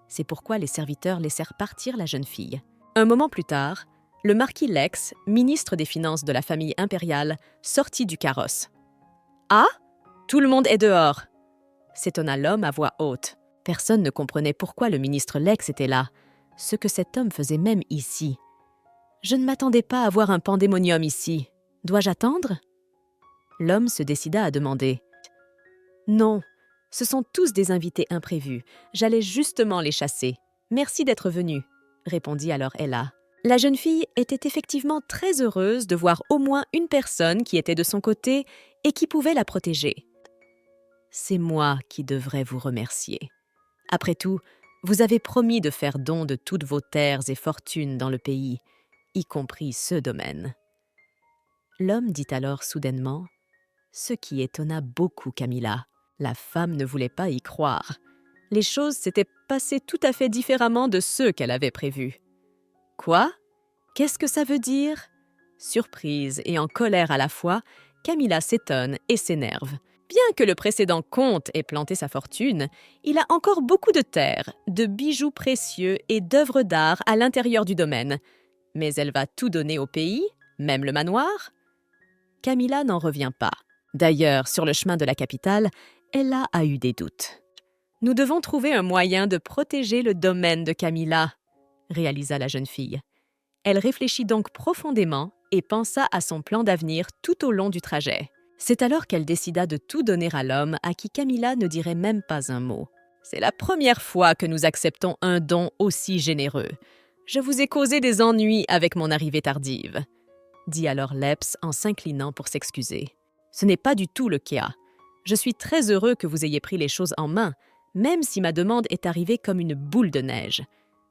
Speaker 1: C'est pourquoi les serviteurs laissèrent partir la jeune fille. Un moment plus tard, le marquis Lex, ministre des Finances de la famille impériale, sortit du carrosse. « Ah, tout le monde est dehors !» s'étonna l'homme à voix haute. Personne ne comprenait pourquoi le ministre Lex était là, ce que cet homme faisait même ici. « Je ne m'attendais pas à voir un pandémonium ici. Dois-je attendre ?» L'homme se décida à demander. « Non, ce sont tous des invités imprévus. J'allais justement les chasser. Merci d'être venu, » répondit alors Ella. La jeune fille était effectivement très heureuse de voir au moins une personne qui était de son côté et qui pouvait la protéger. « C'est moi qui devrais vous remercier. Après tout, vous avez promis de faire don de toutes vos terres et fortunes dans le pays, y compris ce domaine. » L'homme dit alors soudainement, ce qui étonna beaucoup Camilla. La femme ne voulait pas y croire. Les choses s'étaient passées tout à fait différemment de ceux qu'elle avait prévus. « Quoi? Qu'est-ce que ça veut dire ?» Surprise et en colère à la fois, Camilla s'étonne et s'énerve. Bien que le précédent comte ait planté sa fortune, il a encore beaucoup de terres, de bijoux précieux et d'œuvres d'art à l'intérieur du domaine. Mais elle va tout donner au pays, même le manoir? Camilla n'en revient pas. D'ailleurs, sur le chemin de la capitale, Ella a eu des doutes. « Nous devons trouver un moyen de protéger le domaine de Camilla, » réalisa la jeune fille. Elle réfléchit donc profondément et pensa à son plan d'avenir tout au long du trajet. C'est alors qu'elle décida de tout donner à l'homme à qui Camilla ne dirait même pas un mot. « C'est la première fois que nous acceptons un don aussi généreux. Je vous ai causé des ennuis avec mon arrivée tardive, » dit alors Leps en s'inclinant pour s'excuser. « Ce n'est pas du tout le cas. Je suis très heureux que vous ayez pris les choses en main, même si ma demande est arrivée comme une boule de neige.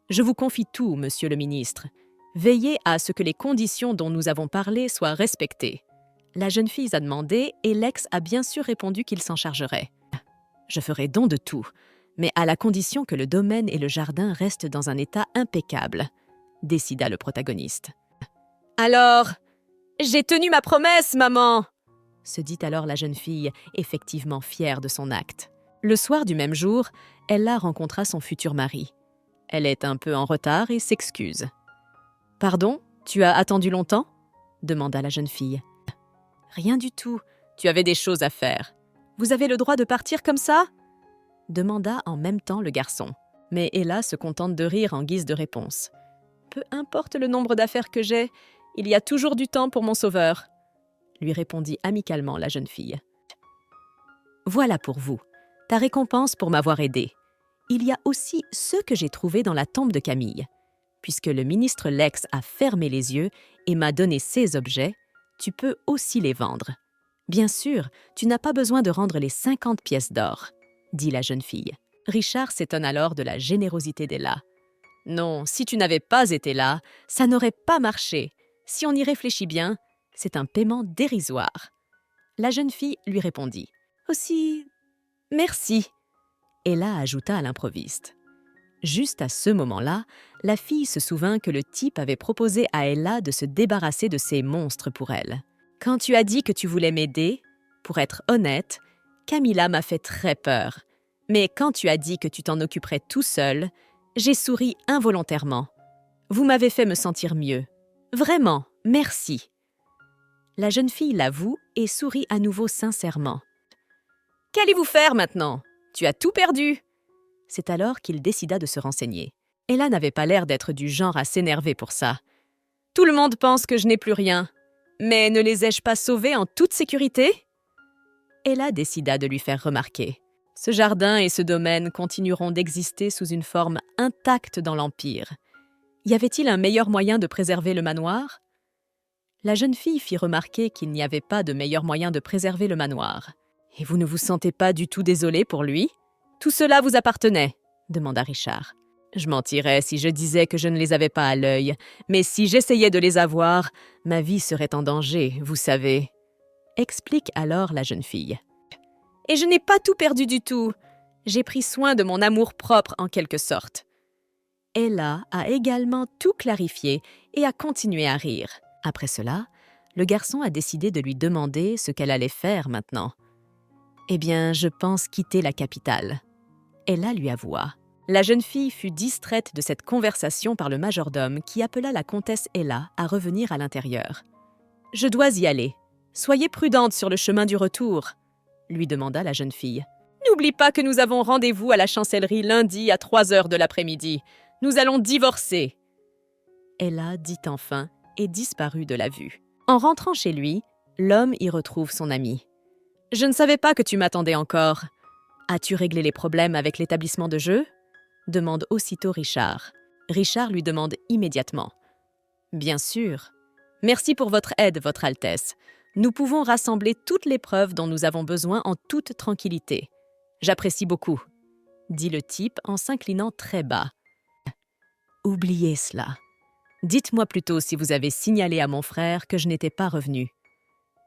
Speaker 1: Je vous confie tout, monsieur le ministre. Veillez à ce que les conditions dont nous avons parlé soient respectées. » La jeune fille a demandé et Lex a bien sûr répondu qu'il s'en chargerait. « Je ferai don de tout, mais à la condition que le domaine et le jardin restent dans un état impeccable, » décida le protagoniste. « Alors, j'ai tenu ma promesse, maman !» se dit alors la jeune fille, effectivement fière de son acte. Le soir du même jour, Ella rencontra son futur mari. Elle est un peu en retard et s'excuse. « Pardon, tu as attendu longtemps ?» demanda la jeune fille. « Rien du tout, tu avais des choses à faire. Vous avez le droit de partir comme ça ?» demanda en même temps le garçon. Mais Ella se contente de rire en guise de réponse. « Peu importe le nombre d'affaires que j'ai, il y a toujours du temps pour mon sauveur, » lui répondit amicalement la jeune fille. « Voilà pour vous, ta récompense pour m'avoir aidée. Il y a aussi ce que j'ai trouvé dans la tombe de Camille. Puisque le ministre Lex a fermé les yeux et m'a donné ces objets, tu peux aussi les vendre. Bien sûr, tu n'as pas besoin de rendre les 50 pièces d'or, » dit la jeune fille. Richard s'étonne alors de la générosité d'Ella. « Non, si tu n'avais pas été là, ça n'aurait pas marché. Si on y réfléchit bien, c'est un paiement dérisoire. » La jeune fille lui répondit. « Aussi, merci. » Ella ajouta à l'improviste. « Juste à ce moment-là, la fille se souvint que le type avait proposé à Ella de se débarrasser de ces monstres pour elle. « Quand tu as dit que tu voulais m'aider, pour être honnête, Camilla m'a fait très peur. Mais quand tu as dit que tu t'en occuperais tout seul, j'ai souri involontairement. Vous m'avez fait me sentir mieux. Vraiment, merci. » La jeune fille l'avoue et sourit à nouveau sincèrement. « Qu'allez-vous faire maintenant? Tu as tout perdu !» C'est alors qu'il décida de se renseigner. Ella n'avait pas l'air d'être du genre à s'énerver pour ça. « Tout le monde pense que je n'ai plus rien. Mais ne les ai-je pas sauvés en toute sécurité ?» Ella décida de lui faire remarquer. Ce jardin et ce domaine continueront d'exister sous une forme intacte dans l'Empire. Y avait-il un meilleur moyen de préserver le manoir? La jeune fille fit remarquer qu'il n'y avait pas de meilleur moyen de préserver le manoir. « Et vous ne vous sentez pas du tout désolé pour lui? Tout cela vous appartenait ?» demanda Richard. « Je mentirais si je disais que je ne les avais pas à l'œil, mais si j'essayais de les avoir, ma vie serait en danger, vous savez. » Explique alors la jeune fille. « Et je n'ai pas tout perdu du tout. J'ai pris soin de mon amour-propre en quelque sorte. » Ella a également tout clarifié et a continué à rire. Après cela, le garçon a décidé de lui demander ce qu'elle allait faire maintenant. « Eh bien, je pense quitter la capitale. » Ella lui avoua. La jeune fille fut distraite de cette conversation par le majordome qui appela la comtesse Ella à revenir à l'intérieur. « Je dois y aller. Soyez prudente sur le chemin du retour, » lui demanda la jeune fille. « N'oublie pas que nous avons rendez-vous à la chancellerie lundi à 3 heures de l'après-midi. Nous allons divorcer. » Ella dit enfin et disparut de la vue. En rentrant chez lui, l'homme y retrouve son ami. « Je ne savais pas que tu m'attendais encore. As-tu réglé les problèmes avec l'établissement de jeu ?» demande aussitôt Richard. Richard lui demande immédiatement. « Bien sûr. Merci pour votre aide, Votre Altesse. Nous pouvons rassembler toutes les preuves dont nous avons besoin en toute tranquillité. J'apprécie beaucoup, » dit le type en s'inclinant très bas. « Oubliez cela. Dites-moi plutôt si vous avez signalé à mon frère que je n'étais pas revenu. »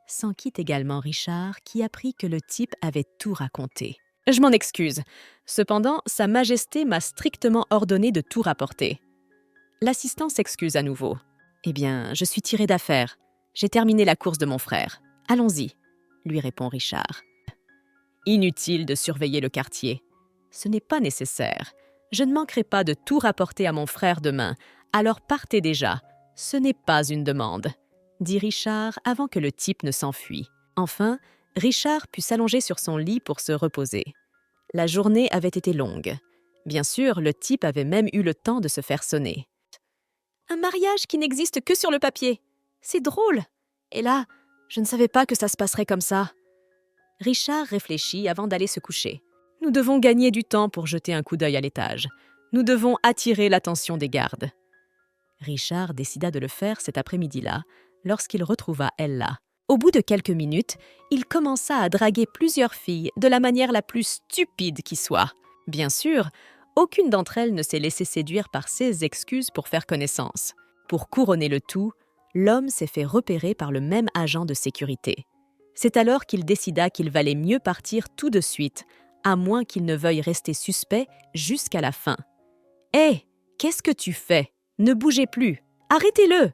Speaker 1: S'en quitte également Richard, qui apprit que le type avait tout raconté. « Je m'en excuse. Cependant, Sa Majesté m'a strictement ordonné de tout rapporter. » L'assistant s'excuse à nouveau. « Eh bien, je suis tiré d'affaire. J'ai terminé la course de mon frère. Allons-y, » lui répond Richard. « Inutile de surveiller le quartier. Ce n'est pas nécessaire. Je ne manquerai pas de tout rapporter à mon frère demain. Alors partez déjà. Ce n'est pas une demande, » dit Richard avant que le type ne s'enfuit. Enfin, Richard put s'allonger sur son lit pour se reposer. La journée avait été longue. Bien sûr, le type avait même eu le temps de se faire sonner. « Un mariage qui n'existe que sur le papier. C'est drôle. Et là, je ne savais pas que ça se passerait comme ça. » Richard réfléchit avant d'aller se coucher. « Nous devons gagner du temps pour jeter un coup d'œil à l'étage. Nous devons attirer l'attention des gardes. » Richard décida de le faire cet après-midi-là, lorsqu'il retrouva Ella. Au bout de quelques minutes, il commença à draguer plusieurs filles de la manière la plus stupide qui soit. Bien sûr, aucune d'entre elles ne s'est laissée séduire par ses excuses pour faire connaissance. Pour couronner le tout, l'homme s'est fait repérer par le même agent de sécurité. C'est alors qu'il décida qu'il valait mieux partir tout de suite, à moins qu'il ne veuille rester suspect jusqu'à la fin. « Hé, qu'est-ce que tu fais? Ne bougez plus! Arrêtez-le !»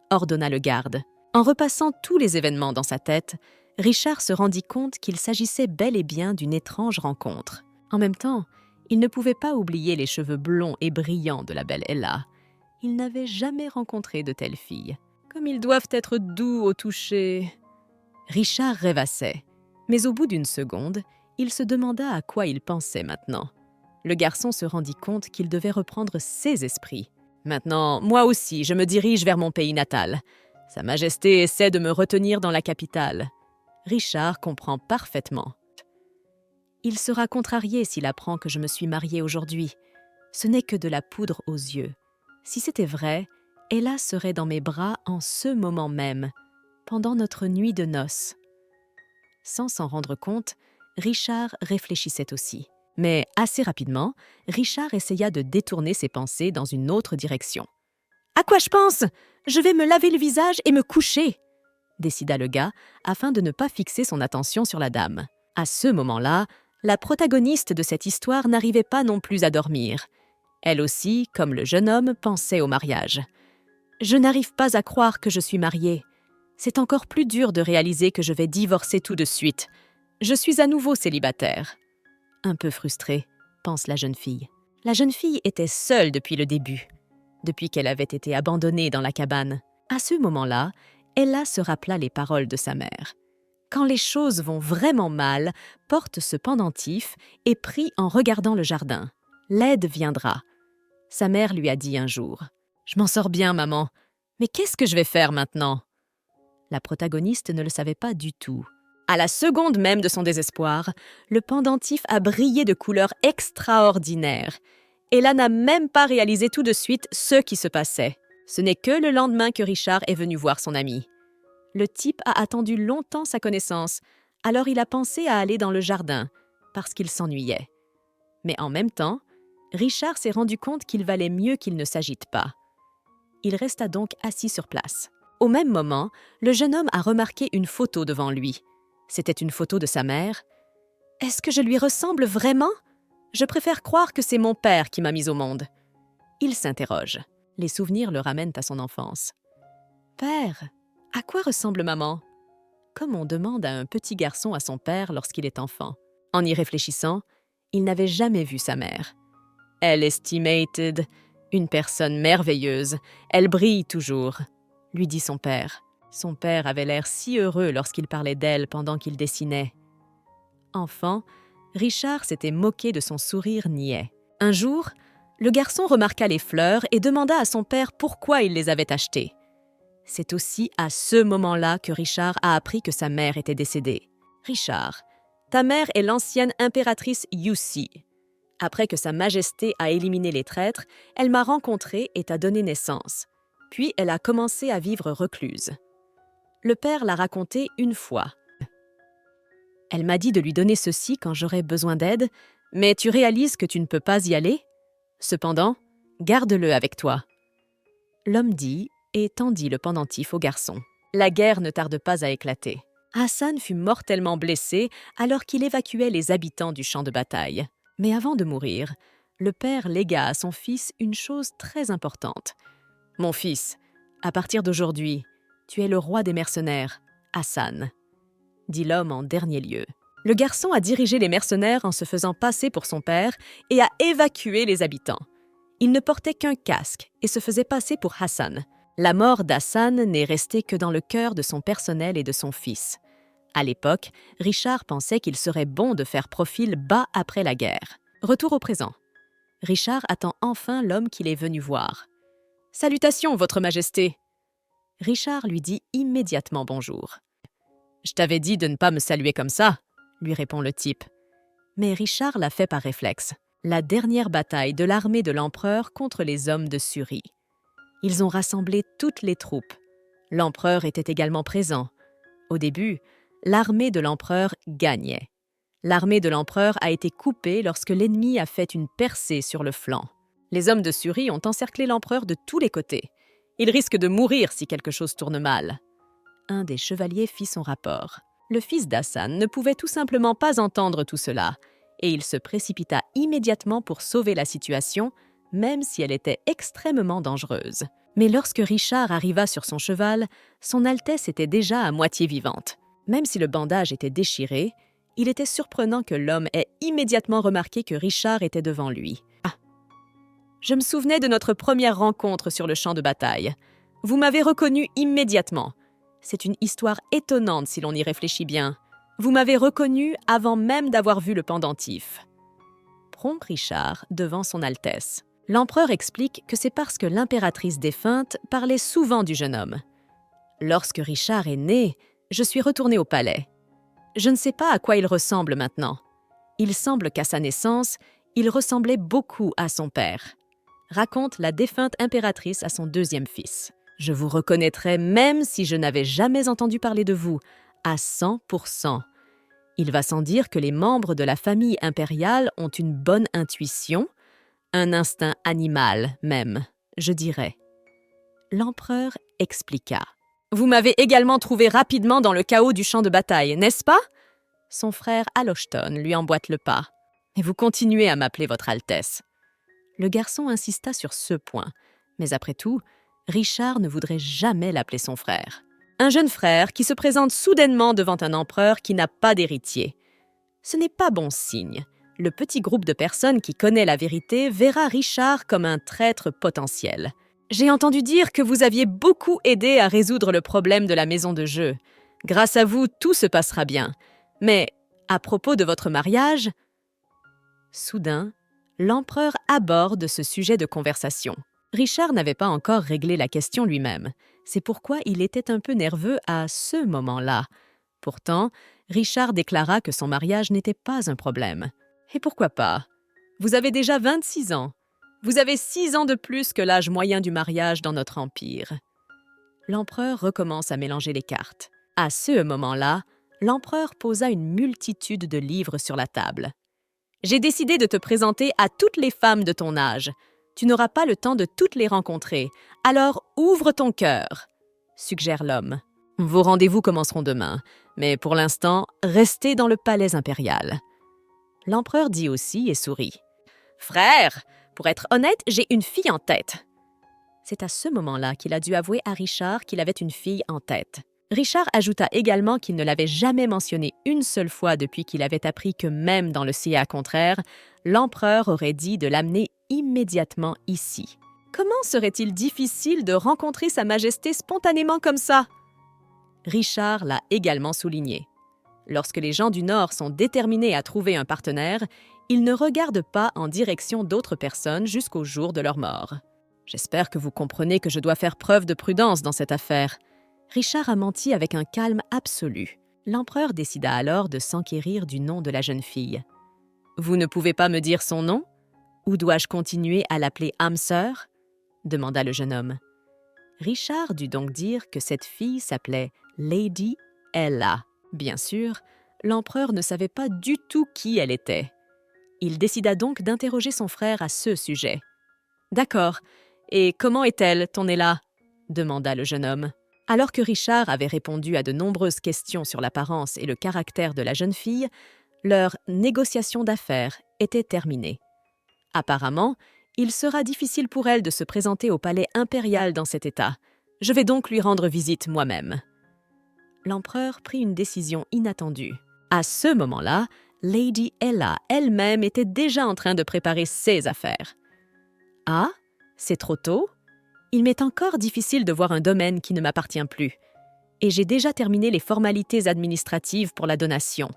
Speaker 1: ordonna le garde. En repassant tous les événements dans sa tête, Richard se rendit compte qu'il s'agissait bel et bien d'une étrange rencontre. En même temps, il ne pouvait pas oublier les cheveux blonds et brillants de la belle Ella. Il n'avait jamais rencontré de telle fille. Comme ils doivent être doux au toucher. Richard rêvassait, mais au bout d'une seconde, il se demanda à quoi il pensait maintenant. Le garçon se rendit compte qu'il devait reprendre ses esprits. « Maintenant, moi aussi, je me dirige vers mon pays natal. Sa Majesté essaie de me retenir dans la capitale. » Richard comprend parfaitement. « Il sera contrarié s'il apprend que je me suis mariée aujourd'hui. Ce n'est que de la poudre aux yeux. Si c'était vrai, Ella serait dans mes bras en ce moment même, pendant notre nuit de noces. » Sans s'en rendre compte, Richard réfléchissait aussi. Mais assez rapidement, Richard essaya de détourner ses pensées dans une autre direction. « À quoi je pense? Je vais me laver le visage et me coucher !» décida le gars, afin de ne pas fixer son attention sur la dame. À ce moment-là, la protagoniste de cette histoire n'arrivait pas non plus à dormir. Elle aussi, comme le jeune homme, pensait au mariage. « Je n'arrive pas à croire que je suis mariée. C'est encore plus dur de réaliser que je vais divorcer tout de suite. Je suis à nouveau célibataire. » Un peu frustrée, pense la jeune fille. La jeune fille était seule depuis le début, depuis qu'elle avait été abandonnée dans la cabane. À ce moment-là, Ella se rappela les paroles de sa mère. Quand les choses vont vraiment mal, porte ce pendentif et prie en regardant le jardin. L'aide viendra. Sa mère lui a dit un jour. « Je m'en sors bien, maman. Mais qu'est-ce que je vais faire maintenant ?» La protagoniste ne le savait pas du tout. À la seconde même de son désespoir, le pendentif a brillé de couleurs extraordinaires. Ella n'a même pas réalisé tout de suite ce qui se passait. Ce n'est que le lendemain que Richard est venu voir son ami. Le type a attendu longtemps sa connaissance, alors il a pensé à aller dans le jardin, parce qu'il s'ennuyait. Mais en même temps, Richard s'est rendu compte qu'il valait mieux qu'il ne s'agite pas. Il resta donc assis sur place. Au même moment, le jeune homme a remarqué une photo devant lui. C'était une photo de sa mère. « Est-ce que je lui ressemble vraiment ? Je préfère croire que c'est mon père qui m'a mise au monde. » Il s'interroge. Les souvenirs le ramènent à son enfance. « Père, à quoi ressemble maman ?» Comme on demande à un petit garçon à son père lorsqu'il est enfant. En y réfléchissant, il n'avait jamais vu sa mère. Elle estimated, une personne merveilleuse, elle brille toujours, lui dit son père. Son père avait l'air si heureux lorsqu'il parlait d'elle pendant qu'il dessinait. Enfant, Richard s'était moqué de son sourire niais. Un jour, le garçon remarqua les fleurs et demanda à son père pourquoi il les avait achetées. C'est aussi à ce moment-là que Richard a appris que sa mère était décédée. « Richard, ta mère est l'ancienne impératrice Yusi. Après que Sa Majesté a éliminé les traîtres, elle m'a rencontré et t'a donné naissance. Puis elle a commencé à vivre recluse. Le père l'a raconté une fois. Elle m'a dit de lui donner ceci quand j'aurais besoin d'aide, mais tu réalises que tu ne peux pas y aller? Cependant, garde-le avec toi. » L'homme dit et tendit le pendentif au garçon. La guerre ne tarde pas à éclater. Hassan fut mortellement blessé alors qu'il évacuait les habitants du champ de bataille. Mais avant de mourir, le père légua à son fils une chose très importante. « Mon fils, à partir d'aujourd'hui, tu es le roi des mercenaires, Hassan, » dit l'homme en dernier lieu. Le garçon a dirigé les mercenaires en se faisant passer pour son père et a évacué les habitants. Il ne portait qu'un casque et se faisait passer pour Hassan. La mort d'Hassan n'est restée que dans le cœur de son personnel et de son fils. À l'époque, Richard pensait qu'il serait bon de faire profil bas après la guerre. Retour au présent. Richard attend enfin l'homme qu'il est venu voir. « Salutations, Votre Majesté !» Richard lui dit immédiatement bonjour. « Je t'avais dit de ne pas me saluer comme ça !» lui répond le type. Mais Richard l'a fait par réflexe. La dernière bataille de l'armée de l'empereur contre les hommes de Suri. Ils ont rassemblé toutes les troupes. L'empereur était également présent. Au début, l'armée de l'empereur gagnait. L'armée de l'empereur a été coupée lorsque l'ennemi a fait une percée sur le flanc. Les hommes de Suri ont encerclé l'empereur de tous les côtés. Il risque de mourir si quelque chose tourne mal. Un des chevaliers fit son rapport. Le fils d'Hassan ne pouvait tout simplement pas entendre tout cela, et il se précipita immédiatement pour sauver la situation, même si elle était extrêmement dangereuse. Mais lorsque Richard arriva sur son cheval, son Altesse était déjà à moitié vivante. Même si le bandage était déchiré, il était surprenant que l'homme ait immédiatement remarqué que Richard était devant lui. « Ah, je me souvenais de notre première rencontre sur le champ de bataille. Vous m'avez reconnu immédiatement. C'est une histoire étonnante si l'on y réfléchit bien. Vous m'avez reconnu avant même d'avoir vu le pendentif. » Prompt Richard devant son Altesse. L'empereur explique que c'est parce que l'impératrice défunte parlait souvent du jeune homme. « Lorsque Richard est né, je suis retourné au palais. Je ne sais pas à quoi il ressemble maintenant. Il semble qu'à sa naissance, il ressemblait beaucoup à son père. » Raconte la défunte impératrice à son deuxième fils. « Je vous reconnaîtrais même si je n'avais jamais entendu parler de vous, à 100%. Il va sans dire que les membres de la famille impériale ont une bonne intuition, un instinct animal même, je dirais. » L'empereur expliqua. « Vous m'avez également trouvé rapidement dans le chaos du champ de bataille, n'est-ce pas ?» Son frère Aloshton lui emboîte le pas. « Et vous continuez à m'appeler Votre Altesse. » Le garçon insista sur ce point, mais après tout, Richard ne voudrait jamais l'appeler son frère. Un jeune frère qui se présente soudainement devant un empereur qui n'a pas d'héritier. Ce n'est pas bon signe. Le petit groupe de personnes qui connaît la vérité verra Richard comme un traître potentiel. J'ai entendu dire que vous aviez beaucoup aidé à résoudre le problème de la maison de jeu. Grâce à vous, tout se passera bien. Mais, à propos de votre mariage... Soudain, l'empereur aborde ce sujet de conversation. Richard n'avait pas encore réglé la question lui-même. C'est pourquoi il était un peu nerveux à ce moment-là. Pourtant, Richard déclara que son mariage n'était pas un problème. Et pourquoi pas? Vous avez déjà 26 ans. Vous avez 6 ans de plus que l'âge moyen du mariage dans notre empire. L'empereur recommence à mélanger les cartes. À ce moment-là, l'empereur posa une multitude de livres sur la table. « J'ai décidé de te présenter à toutes les femmes de ton âge. Tu n'auras pas le temps de toutes les rencontrer. Alors ouvre ton cœur, » suggère l'homme. « Vos rendez-vous commenceront demain, mais pour l'instant, restez dans le palais impérial. » L'empereur dit aussi et sourit. « Frère, pour être honnête, j'ai une fille en tête. » C'est à ce moment-là qu'il a dû avouer à Richard qu'il avait une fille en tête. Richard ajouta également qu'il ne l'avait jamais mentionné une seule fois depuis qu'il avait appris que même dans le CIA contraire, l'empereur aurait dit de l'amener immédiatement ici. Comment serait-il difficile de rencontrer Sa Majesté spontanément comme ça? Richard l'a également souligné. Lorsque les gens du Nord sont déterminés à trouver un partenaire, ils ne regardent pas en direction d'autres personnes jusqu'au jour de leur mort. J'espère que vous comprenez que je dois faire preuve de prudence dans cette affaire. Richard a menti avec un calme absolu. L'empereur décida alors de s'enquérir du nom de la jeune fille. « Vous ne pouvez pas me dire son nom? Ou dois-je continuer à l'appeler âme sœur ?» demanda le jeune homme. Richard dut donc dire que cette fille s'appelait Lady Ella. Bien sûr, l'empereur ne savait pas du tout qui elle était. Il décida donc d'interroger son frère à ce sujet. « D'accord. Et comment est-elle, ton Ella ?» demanda le jeune homme. Alors que Richard avait répondu à de nombreuses questions sur l'apparence et le caractère de la jeune fille, leur négociation d'affaires était terminée. Apparemment, il sera difficile pour elle de se présenter au palais impérial dans cet état. Je vais donc lui rendre visite moi-même. L'empereur prit une décision inattendue. À ce moment-là, Lady Ella elle-même était déjà en train de préparer ses affaires. « Ah, c'est trop tôt ? Il m'est encore difficile de voir un domaine qui ne m'appartient plus. Et j'ai déjà terminé les formalités administratives pour la donation, »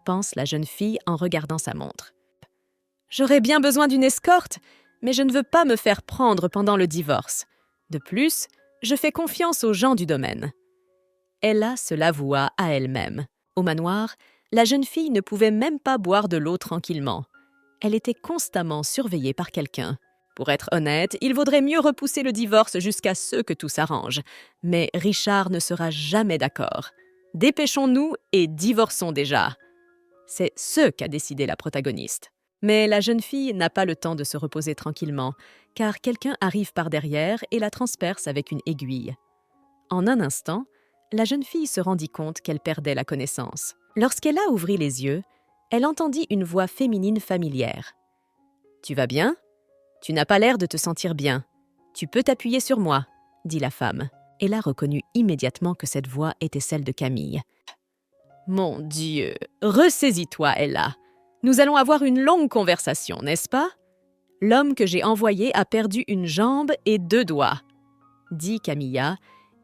Speaker 1: pense la jeune fille en regardant sa montre. « J'aurais bien besoin d'une escorte, mais je ne veux pas me faire prendre pendant le divorce. De plus, je fais confiance aux gens du domaine. » Ella se l'avoua à elle-même. Au manoir, la jeune fille ne pouvait même pas boire de l'eau tranquillement. Elle était constamment surveillée par quelqu'un. Pour être honnête, il vaudrait mieux repousser le divorce jusqu'à ce que tout s'arrange. Mais Richard ne sera jamais d'accord. Dépêchons-nous et divorçons déjà. C'est ce qu'a décidé la protagoniste. Mais la jeune fille n'a pas le temps de se reposer tranquillement, car quelqu'un arrive par derrière et la transperce avec une aiguille. En un instant, la jeune fille se rendit compte qu'elle perdait la connaissance. Lorsqu'elle a ouvert les yeux, elle entendit une voix féminine familière. « Tu vas bien ? Tu n'as pas l'air de te sentir bien. Tu peux t'appuyer sur moi, » dit la femme. Elle a reconnu immédiatement que cette voix était celle de Camille. « Mon Dieu, ressaisis-toi, Ella. Nous allons avoir une longue conversation, n'est-ce pas? L'homme que j'ai envoyé a perdu une jambe et 2 doigts, » dit Camilla,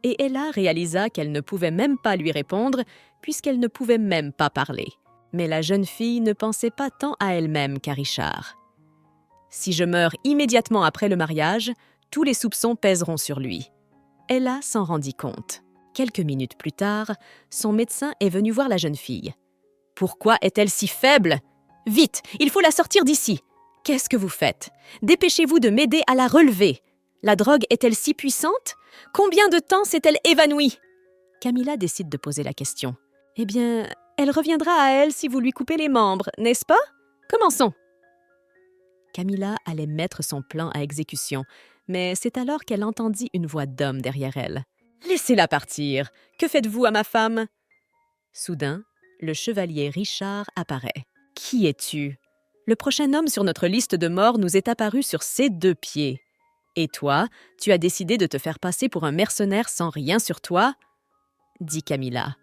Speaker 1: et Ella réalisa qu'elle ne pouvait même pas lui répondre puisqu'elle ne pouvait même pas parler. Mais la jeune fille ne pensait pas tant à elle-même qu'à Richard. « Si je meurs immédiatement après le mariage, tous les soupçons pèseront sur lui. » Ella s'en rendit compte. Quelques minutes plus tard, son médecin est venu voir la jeune fille. « Pourquoi est-elle si faible? Vite, il faut la sortir d'ici. Qu'est-ce que vous faites? Dépêchez-vous de m'aider à la relever. La drogue est-elle si puissante? Combien de temps s'est-elle évanouie? » Camilla décide de poser la question. « Eh bien, elle reviendra à elle si vous lui coupez les membres, n'est-ce pas? Commençons. » Camilla allait mettre son plan à exécution, mais c'est alors qu'elle entendit une voix d'homme derrière elle. « Laissez-la partir. Que faites-vous à ma femme? » Soudain, le chevalier Richard apparaît. « Qui es-tu? » Le prochain homme sur notre liste de morts nous est apparu sur ses 2 pieds. Et toi, tu as décidé de te faire passer pour un mercenaire sans rien sur toi ?» dit Camilla.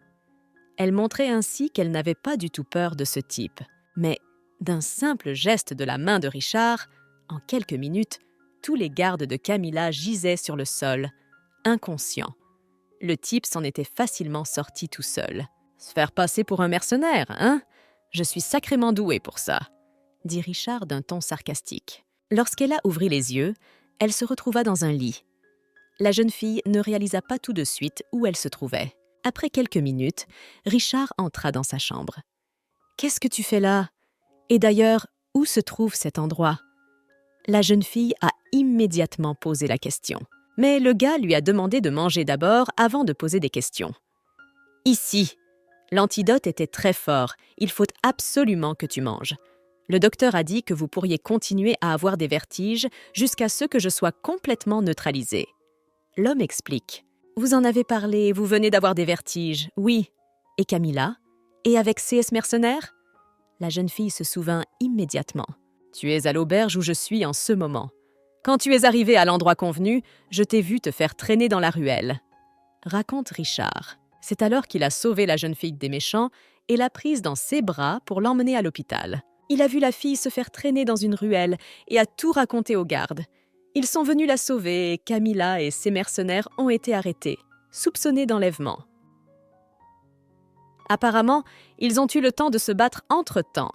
Speaker 1: Elle montrait ainsi qu'elle n'avait pas du tout peur de ce type. Mais d'un simple geste de la main de Richard, en quelques minutes, tous les gardes de Camilla gisaient sur le sol, inconscients. Le type s'en était facilement sorti tout seul. « Se faire passer pour un mercenaire, hein? Je suis sacrément doué pour ça », dit Richard d'un ton sarcastique. Lorsqu'Ella ouvrit les yeux, elle se retrouva dans un lit. La jeune fille ne réalisa pas tout de suite où elle se trouvait. Après quelques minutes, Richard entra dans sa chambre. « Qu'est-ce que tu fais là? Et d'ailleurs, où se trouve cet endroit ?» La jeune fille a immédiatement posé la question. Mais le gars lui a demandé de manger d'abord avant de poser des questions. « Ici. L'antidote était très fort. Il faut absolument que tu manges. Le docteur a dit que vous pourriez continuer à avoir des vertiges jusqu'à ce que je sois complètement neutralisée. » L'homme explique. « Vous en avez parlé, vous venez d'avoir des vertiges, oui. Et Camilla? Et avec CS Mercenaires ?» La jeune fille se souvint immédiatement. « Tu es à l'auberge où je suis en ce moment. Quand tu es arrivé à l'endroit convenu, je t'ai vu te faire traîner dans la ruelle. » Raconte Richard. C'est alors qu'il a sauvé la jeune fille des méchants et l'a prise dans ses bras pour l'emmener à l'hôpital. Il a vu la fille se faire traîner dans une ruelle et a tout raconté aux gardes. Ils sont venus la sauver et Camilla et ses mercenaires ont été arrêtés, soupçonnés d'enlèvement. Apparemment, ils ont eu le temps de se battre entre-temps.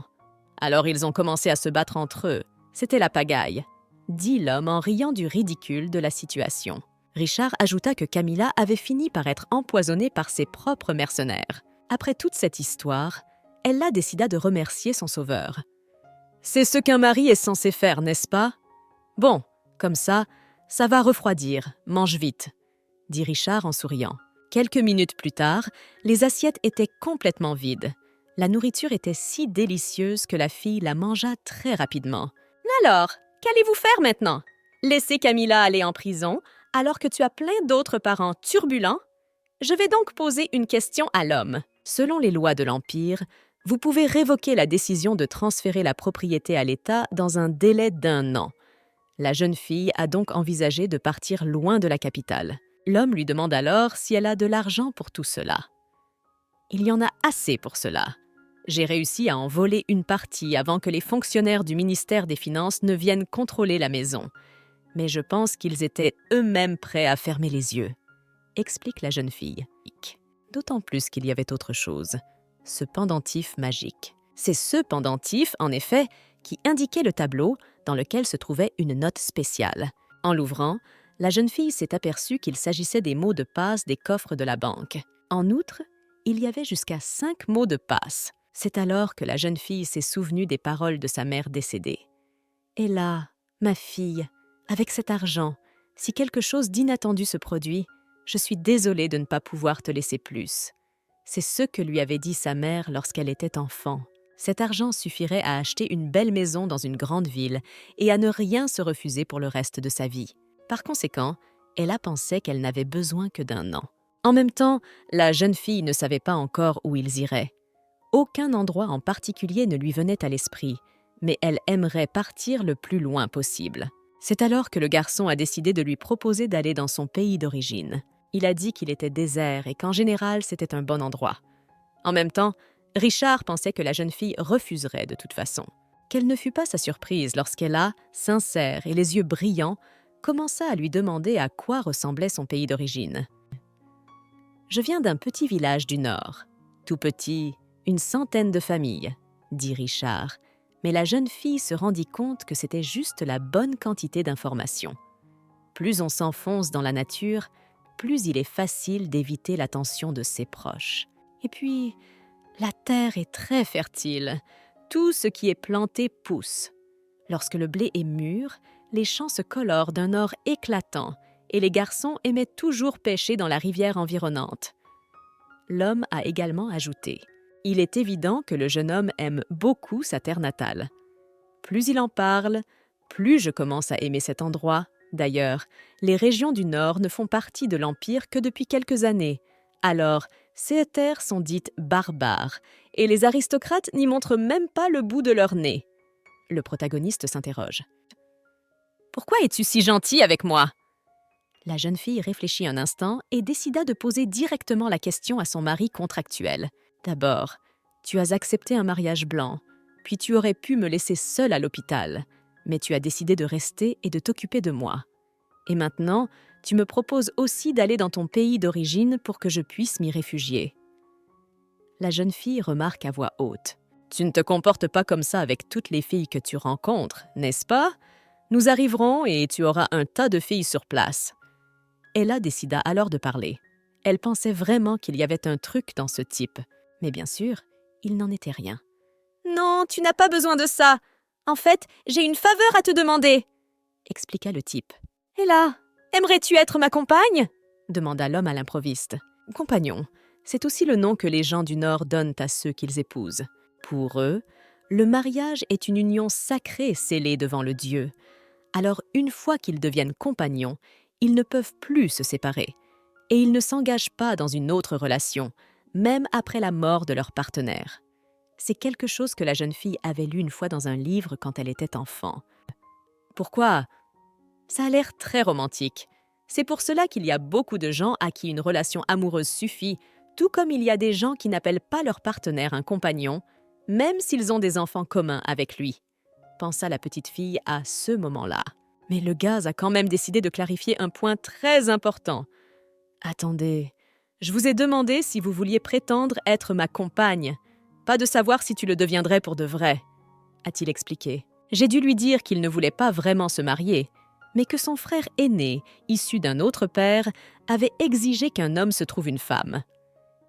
Speaker 1: Alors ils ont commencé à se battre entre eux. C'était la pagaille, dit l'homme en riant du ridicule de la situation. Richard ajouta que Camilla avait fini par être empoisonnée par ses propres mercenaires. Après toute cette histoire, Ella décida de remercier son sauveur. « C'est ce qu'un mari est censé faire, n'est-ce pas? Bon, comme ça va refroidir, mange vite, » dit Richard en souriant. Quelques minutes plus tard, les assiettes étaient complètement vides. La nourriture était si délicieuse que la fille la mangea très rapidement. « Alors, qu'allez-vous faire maintenant? Laisser Camilla aller en prison alors que tu as plein d'autres parents turbulents? Je vais donc poser une question à l'homme. Selon les lois de l'Empire, vous pouvez révoquer la décision de transférer la propriété à l'État dans un délai d'1 an. La jeune fille a donc envisagé de partir loin de la capitale. L'homme lui demande alors si elle a de l'argent pour tout cela. « Il y en a assez pour cela. J'ai réussi à en voler une partie avant que les fonctionnaires du ministère des Finances ne viennent contrôler la maison. Mais je pense qu'ils étaient eux-mêmes prêts à fermer les yeux, » explique la jeune fille. D'autant plus qu'il y avait autre chose, ce pendentif magique. C'est ce pendentif, en effet, qui indiquait le tableau dans lequel se trouvait une note spéciale. En l'ouvrant, la jeune fille s'est aperçue qu'il s'agissait des mots de passe des coffres de la banque. En outre, il y avait jusqu'à 5 mots de passe. C'est alors que la jeune fille s'est souvenue des paroles de sa mère décédée. « Et là, ma fille, avec cet argent, si quelque chose d'inattendu se produit, je suis désolée de ne pas pouvoir te laisser plus. » C'est ce que lui avait dit sa mère lorsqu'elle était enfant. Cet argent suffirait à acheter une belle maison dans une grande ville et à ne rien se refuser pour le reste de sa vie. Par conséquent, Ella pensait qu'elle n'avait besoin que d'1 an. En même temps, la jeune fille ne savait pas encore où ils iraient. Aucun endroit en particulier ne lui venait à l'esprit, mais elle aimerait partir le plus loin possible. C'est alors que le garçon a décidé de lui proposer d'aller dans son pays d'origine. Il a dit qu'il était désert et qu'en général, c'était un bon endroit. En même temps, Richard pensait que la jeune fille refuserait de toute façon. Quelle ne fut pas sa surprise lorsqu'Ella, sincère et les yeux brillants, commença à lui demander à quoi ressemblait son pays d'origine. « Je viens d'un petit village du Nord. Tout petit, une centaine de familles, » dit Richard. Mais la jeune fille se rendit compte que c'était juste la bonne quantité d'informations. Plus on s'enfonce dans la nature, plus il est facile d'éviter l'attention de ses proches. Et puis, la terre est très fertile. Tout ce qui est planté pousse. Lorsque le blé est mûr, les champs se colorent d'un or éclatant et les garçons aimaient toujours pêcher dans la rivière environnante. L'homme a également ajouté « Il est évident que le jeune homme aime beaucoup sa terre natale. Plus il en parle, plus je commence à aimer cet endroit. D'ailleurs, les régions du Nord ne font partie de l'Empire que depuis quelques années. Alors, ces terres sont dites barbares, et les aristocrates n'y montrent même pas le bout de leur nez. » Le protagoniste s'interroge. « Pourquoi es-tu si gentil avec moi ?» La jeune fille réfléchit un instant et décida de poser directement la question à son mari contractuel. « D'abord, tu as accepté un mariage blanc, puis tu aurais pu me laisser seule à l'hôpital, mais tu as décidé de rester et de t'occuper de moi. Et maintenant, tu me proposes aussi d'aller dans ton pays d'origine pour que je puisse m'y réfugier. » La jeune fille remarque à voix haute. « Tu ne te comportes pas comme ça avec toutes les filles que tu rencontres, n'est-ce pas? Nous arriverons et tu auras un tas de filles sur place. » Ella décida alors de parler. Elle pensait vraiment qu'il y avait un truc dans ce type. Mais bien sûr, il n'en était rien. « Non, tu n'as pas besoin de ça. En fait, j'ai une faveur à te demander, » expliqua le type. « Ella, aimerais-tu être ma compagne ?» demanda l'homme à l'improviste. « Compagnon, c'est aussi le nom que les gens du Nord donnent à ceux qu'ils épousent. Pour eux, le mariage est une union sacrée scellée devant le Dieu. Alors, une fois qu'ils deviennent compagnons, ils ne peuvent plus se séparer. Et ils ne s'engagent pas dans une autre relation, même après la mort de leur partenaire. » C'est quelque chose que la jeune fille avait lu une fois dans un livre quand elle était enfant. « Pourquoi ? Ça a l'air très romantique. C'est pour cela qu'il y a beaucoup de gens à qui une relation amoureuse suffit, tout comme il y a des gens qui n'appellent pas leur partenaire un compagnon, même s'ils ont des enfants communs avec lui. » pensa la petite fille à ce moment-là. Mais le gaz a quand même décidé de clarifier un point très important. « Attendez, je vous ai demandé si vous vouliez prétendre être ma compagne, pas de savoir si tu le deviendrais pour de vrai, » a-t-il expliqué. J'ai dû lui dire qu'il ne voulait pas vraiment se marier, mais que son frère aîné, issu d'un autre père, avait exigé qu'un homme se trouve une femme.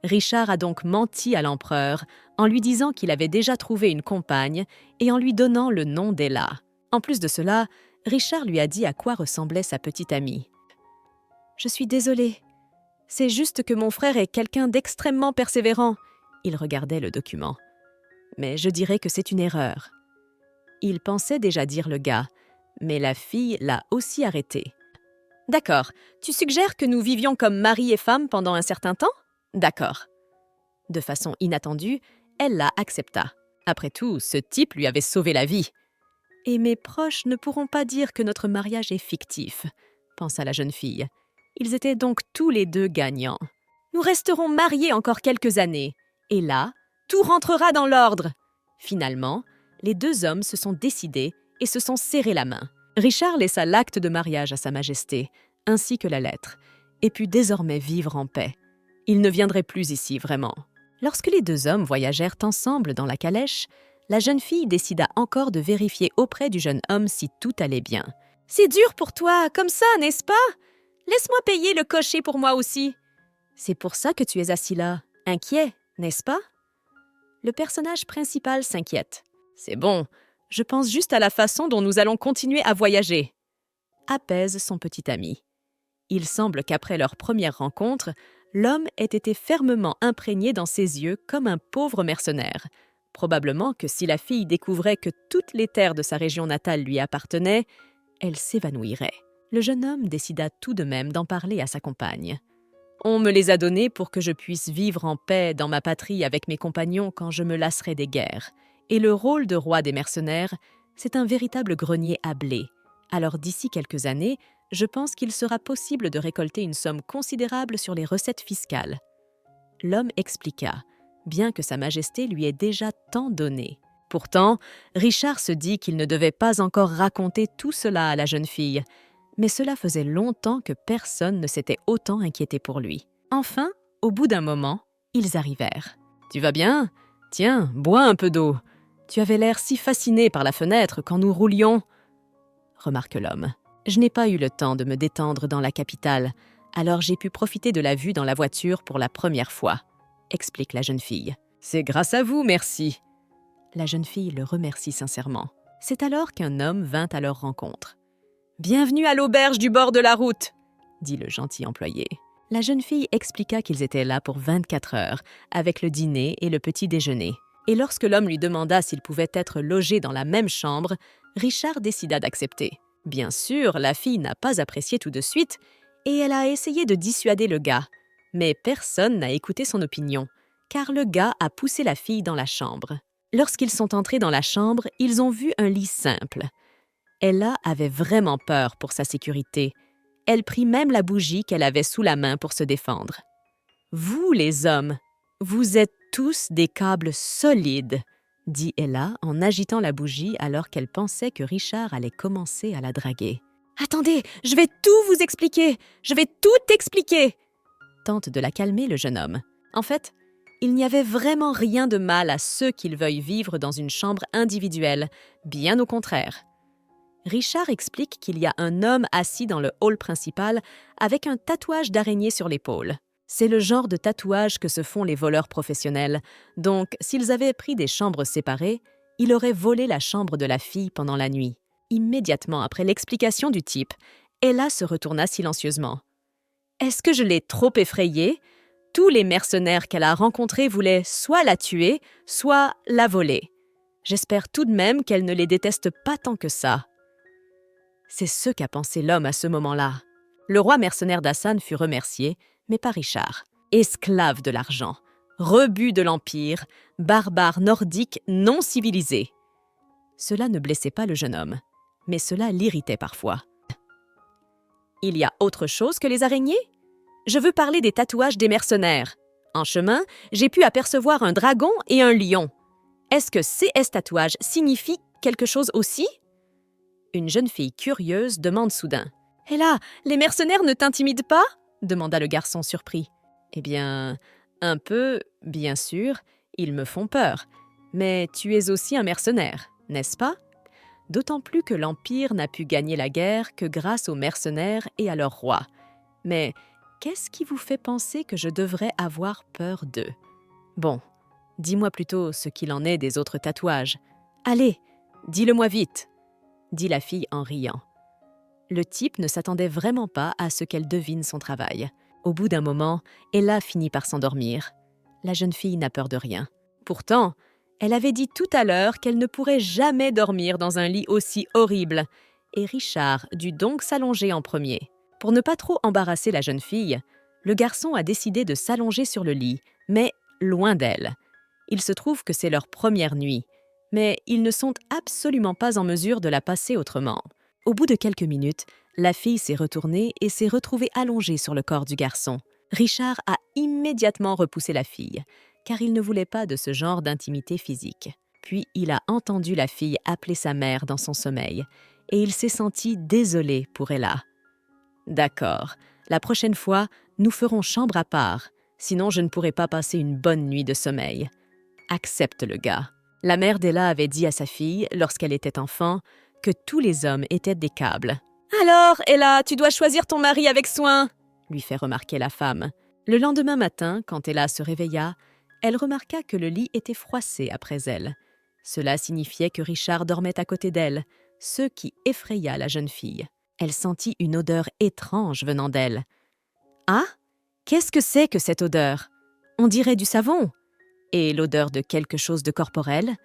Speaker 1: Richard a donc menti à l'empereur en lui disant qu'il avait déjà trouvé une compagne et en lui donnant le nom d'Ella. En plus de cela, Richard lui a dit à quoi ressemblait sa petite amie. « Je suis désolée. C'est juste que mon frère est quelqu'un d'extrêmement persévérant. » Il regardait le document. « Mais je dirais que c'est une erreur. » Il pensait déjà dire le gars, mais la fille l'a aussi arrêté. « D'accord, tu suggères que nous vivions comme mari et femme pendant un certain temps ? D'accord. » De façon inattendue, elle la accepta. Après tout, ce type lui avait sauvé la vie. « Et mes proches ne pourront pas dire que notre mariage est fictif, » pensa la jeune fille. Ils étaient donc tous les deux gagnants. « Nous resterons mariés encore quelques années, et là, tout rentrera dans l'ordre. » Finalement, les deux hommes se sont décidés et se sont serrés la main. Richard laissa l'acte de mariage à Sa Majesté, ainsi que la lettre, et put désormais vivre en paix. Il ne viendrait plus ici, vraiment. Lorsque les deux hommes voyagèrent ensemble dans la calèche, la jeune fille décida encore de vérifier auprès du jeune homme si tout allait bien. « C'est dur pour toi, comme ça, n'est-ce pas ? Laisse-moi payer le cocher pour moi aussi. »« C'est pour ça que tu es assis là, inquiet, n'est-ce pas ?» Le personnage principal s'inquiète. « C'est bon, je pense juste à la façon dont nous allons continuer à voyager. » Apaise son petit ami. Il semble qu'après leur première rencontre, l'homme ait été fermement imprégné dans ses yeux comme un pauvre mercenaire. Probablement que si la fille découvrait que toutes les terres de sa région natale lui appartenaient, elle s'évanouirait. Le jeune homme décida tout de même d'en parler à sa compagne. « On me les a donnés pour que je puisse vivre en paix dans ma patrie avec mes compagnons quand je me lasserai des guerres. Et le rôle de roi des mercenaires, c'est un véritable grenier à blé. Alors d'ici quelques années, je pense qu'il sera possible de récolter une somme considérable sur les recettes fiscales. » L'homme expliqua, bien que Sa Majesté lui ait déjà tant donné. Pourtant, Richard se dit qu'il ne devait pas encore raconter tout cela à la jeune fille, mais cela faisait longtemps que personne ne s'était autant inquiété pour lui. Enfin, au bout d'un moment, ils arrivèrent. « Tu vas bien ? Tiens, bois un peu d'eau. Tu avais l'air si fasciné par la fenêtre quand nous roulions. » Remarque l'homme. « Je n'ai pas eu le temps de me détendre dans la capitale, alors j'ai pu profiter de la vue dans la voiture pour la première fois, » explique la jeune fille. « C'est grâce à vous, merci. » La jeune fille le remercie sincèrement. C'est alors qu'un homme vint à leur rencontre. « Bienvenue à l'auberge du bord de la route, » dit le gentil employé. La jeune fille expliqua qu'ils étaient là pour 24 heures, avec le dîner et le petit déjeuner. Et lorsque l'homme lui demanda s'il pouvait être logé dans la même chambre, Richard décida d'accepter. Bien sûr, la fille n'a pas apprécié tout de suite, et elle a essayé de dissuader le gars. Mais personne n'a écouté son opinion, car le gars a poussé la fille dans la chambre. Lorsqu'ils sont entrés dans la chambre, ils ont vu un lit simple. Ella avait vraiment peur pour sa sécurité. Elle prit même la bougie qu'elle avait sous la main pour se défendre. « Vous, les hommes, vous êtes tous des câbles solides », dit Ella en agitant la bougie alors qu'elle pensait que Richard allait commencer à la draguer. « Attendez, je vais tout vous expliquer, je vais tout expliquer !» tente de la calmer le jeune homme. En fait, il n'y avait vraiment rien de mal à ceux qu'ils veuillent vivre dans une chambre individuelle, bien au contraire. Richard explique qu'il y a un homme assis dans le hall principal avec un tatouage d'araignée sur l'épaule. C'est le genre de tatouage que se font les voleurs professionnels, donc s'ils avaient pris des chambres séparées, il aurait volé la chambre de la fille pendant la nuit. Immédiatement après l'explication du type, Ella se retourna silencieusement. « Est-ce que je l'ai trop effrayée ? Tous les mercenaires qu'elle a rencontrés voulaient soit la tuer, soit la voler. J'espère tout de même qu'elle ne les déteste pas tant que ça. » C'est ce qu'a pensé l'homme à ce moment-là. Le roi mercenaire d'Hassan fut remercié, mais pas Richard. Esclave de l'argent, rebut de l'Empire, barbare nordique non civilisé. Cela ne blessait pas le jeune homme, mais cela l'irritait parfois. Il y a autre chose que les araignées ? Je veux parler des tatouages des mercenaires. En chemin, j'ai pu apercevoir un dragon et un lion. Est-ce que ces tatouages signifient quelque chose aussi ? Une jeune fille curieuse demande soudain. « Et là, les mercenaires ne t'intimident pas ?» demanda le garçon surpris. « Eh bien, un peu, bien sûr, ils me font peur. Mais tu es aussi un mercenaire, n'est-ce pas ? D'autant plus que l'Empire n'a pu gagner la guerre que grâce aux mercenaires et à leur roi. Mais qu'est-ce qui vous fait penser que je devrais avoir peur d'eux ? Bon, dis-moi plutôt ce qu'il en est des autres tatouages. Allez, dis-le-moi vite !» dit la fille en riant. Le type ne s'attendait vraiment pas à ce qu'elle devine son travail. Au bout d'un moment, Ella finit par s'endormir. La jeune fille n'a peur de rien. Pourtant, elle avait dit tout à l'heure qu'elle ne pourrait jamais dormir dans un lit aussi horrible, et Richard dut donc s'allonger en premier. Pour ne pas trop embarrasser la jeune fille, le garçon a décidé de s'allonger sur le lit, mais loin d'elle. Il se trouve que c'est leur première nuit, mais ils ne sont absolument pas en mesure de la passer autrement. Au bout de quelques minutes, la fille s'est retournée et s'est retrouvée allongée sur le corps du garçon. Richard a immédiatement repoussé la fille, car il ne voulait pas de ce genre d'intimité physique. Puis il a entendu la fille appeler sa mère dans son sommeil, et il s'est senti désolé pour Ella. « D'accord, la prochaine fois, nous ferons chambre à part, sinon je ne pourrai pas passer une bonne nuit de sommeil. Accepte le gars. » La mère d'Ella avait dit à sa fille, lorsqu'elle était enfant, que tous les hommes étaient des câbles. « Alors, Ella, tu dois choisir ton mari avec soin !» lui fait remarquer la femme. Le lendemain matin, quand Ella se réveilla, elle remarqua que le lit était froissé après elle. Cela signifiait que Richard dormait à côté d'elle, ce qui effraya la jeune fille. Elle sentit une odeur étrange venant d'elle. « Ah, qu'est-ce que c'est que cette odeur ? On dirait du savon. Et l'odeur de quelque chose de corporel ?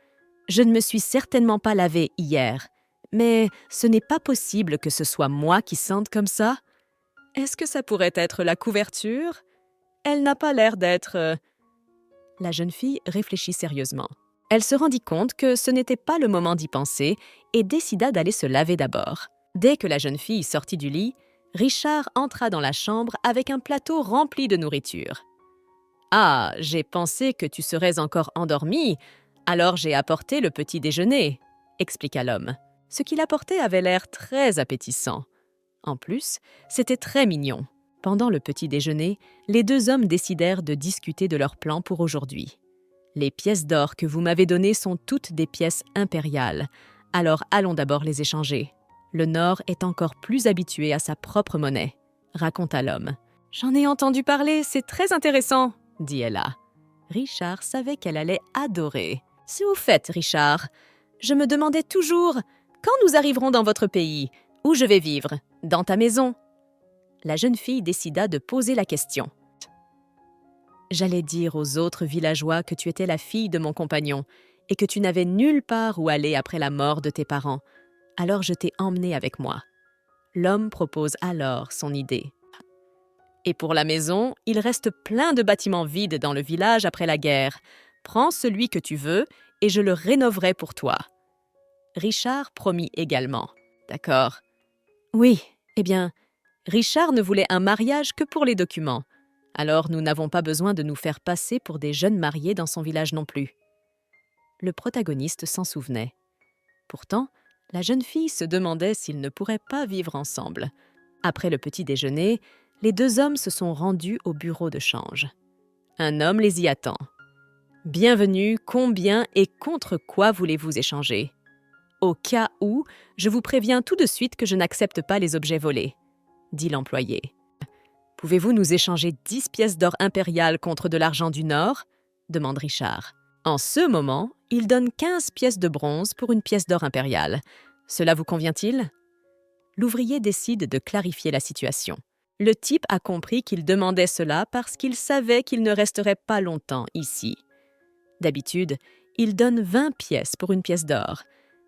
Speaker 1: Je ne me suis certainement pas lavée hier. Mais ce n'est pas possible que ce soit moi qui sente comme ça. Est-ce que ça pourrait être la couverture ? Elle n'a pas l'air d'être... » La jeune fille réfléchit sérieusement. Elle se rendit compte que ce n'était pas le moment d'y penser et décida d'aller se laver d'abord. Dès que la jeune fille sortit du lit, Richard entra dans la chambre avec un plateau rempli de nourriture. « Ah, j'ai pensé que tu serais encore endormie, alors j'ai apporté le petit déjeuner, » expliqua l'homme. Ce qu'il apportait avait l'air très appétissant. En plus, c'était très mignon. Pendant le petit déjeuner, les deux hommes décidèrent de discuter de leur plan pour aujourd'hui. « Les pièces d'or que vous m'avez données sont toutes des pièces impériales, alors allons d'abord les échanger. Le Nord est encore plus habitué à sa propre monnaie, » raconta l'homme. « J'en ai entendu parler, c'est très intéressant, » dit Ella. Richard savait qu'elle allait adorer. « C'est au fait, Richard, je me demandais toujours, quand nous arriverons dans votre pays, où je vais vivre, dans ta maison ?» La jeune fille décida de poser la question. « J'allais dire aux autres villageois que tu étais la fille de mon compagnon et que tu n'avais nulle part où aller après la mort de tes parents. Alors je t'ai emmenée avec moi. » L'homme propose alors son idée. « Et pour la maison, il reste plein de bâtiments vides dans le village après la guerre. Prends celui que tu veux et je le rénoverai pour toi. » Richard promit également. « D'accord. » Oui, eh bien, Richard ne voulait un mariage que pour les documents. Alors nous n'avons pas besoin de nous faire passer pour des jeunes mariés dans son village non plus. Le protagoniste s'en souvenait. Pourtant, la jeune fille se demandait s'ils ne pourraient pas vivre ensemble. Après le petit déjeuner, les deux hommes se sont rendus au bureau de change. Un homme les y attend. « Bienvenue, combien et contre quoi voulez-vous échanger ? Au cas où, je vous préviens tout de suite que je n'accepte pas les objets volés, » dit l'employé. « Pouvez-vous nous échanger 10 pièces d'or impériales contre de l'argent du Nord ?» demande Richard. En ce moment, il donne 15 pièces de bronze pour une pièce d'or impériale. Cela vous convient-il ? L'ouvrier décide de clarifier la situation. Le type a compris qu'il demandait cela parce qu'il savait qu'il ne resterait pas longtemps ici. D'habitude, il donne 20 pièces pour une pièce d'or,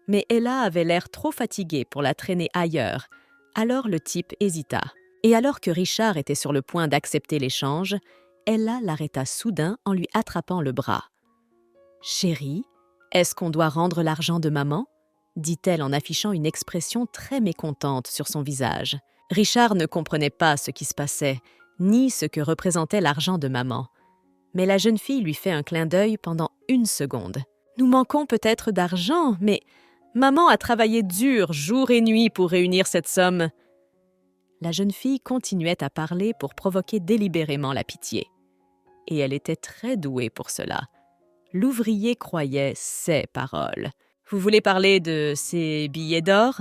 Speaker 1: mais Ella avait l'air trop fatiguée pour la traîner ailleurs, alors le type hésita. Et alors que Richard était sur le point d'accepter l'échange, Ella l'arrêta soudain en lui attrapant le bras. « Chérie, est-ce qu'on doit rendre l'argent de maman ?» dit-elle en affichant une expression très mécontente sur son visage. Richard ne comprenait pas ce qui se passait, ni ce que représentait l'argent de maman. Mais la jeune fille lui fait un clin d'œil pendant 1 seconde. « Nous manquons peut-être d'argent, mais maman a travaillé dur jour et nuit pour réunir cette somme. » La jeune fille continuait à parler pour provoquer délibérément la pitié. Et elle était très douée pour cela. L'ouvrier croyait ses paroles. « Vous voulez parler de ces billets d'or ?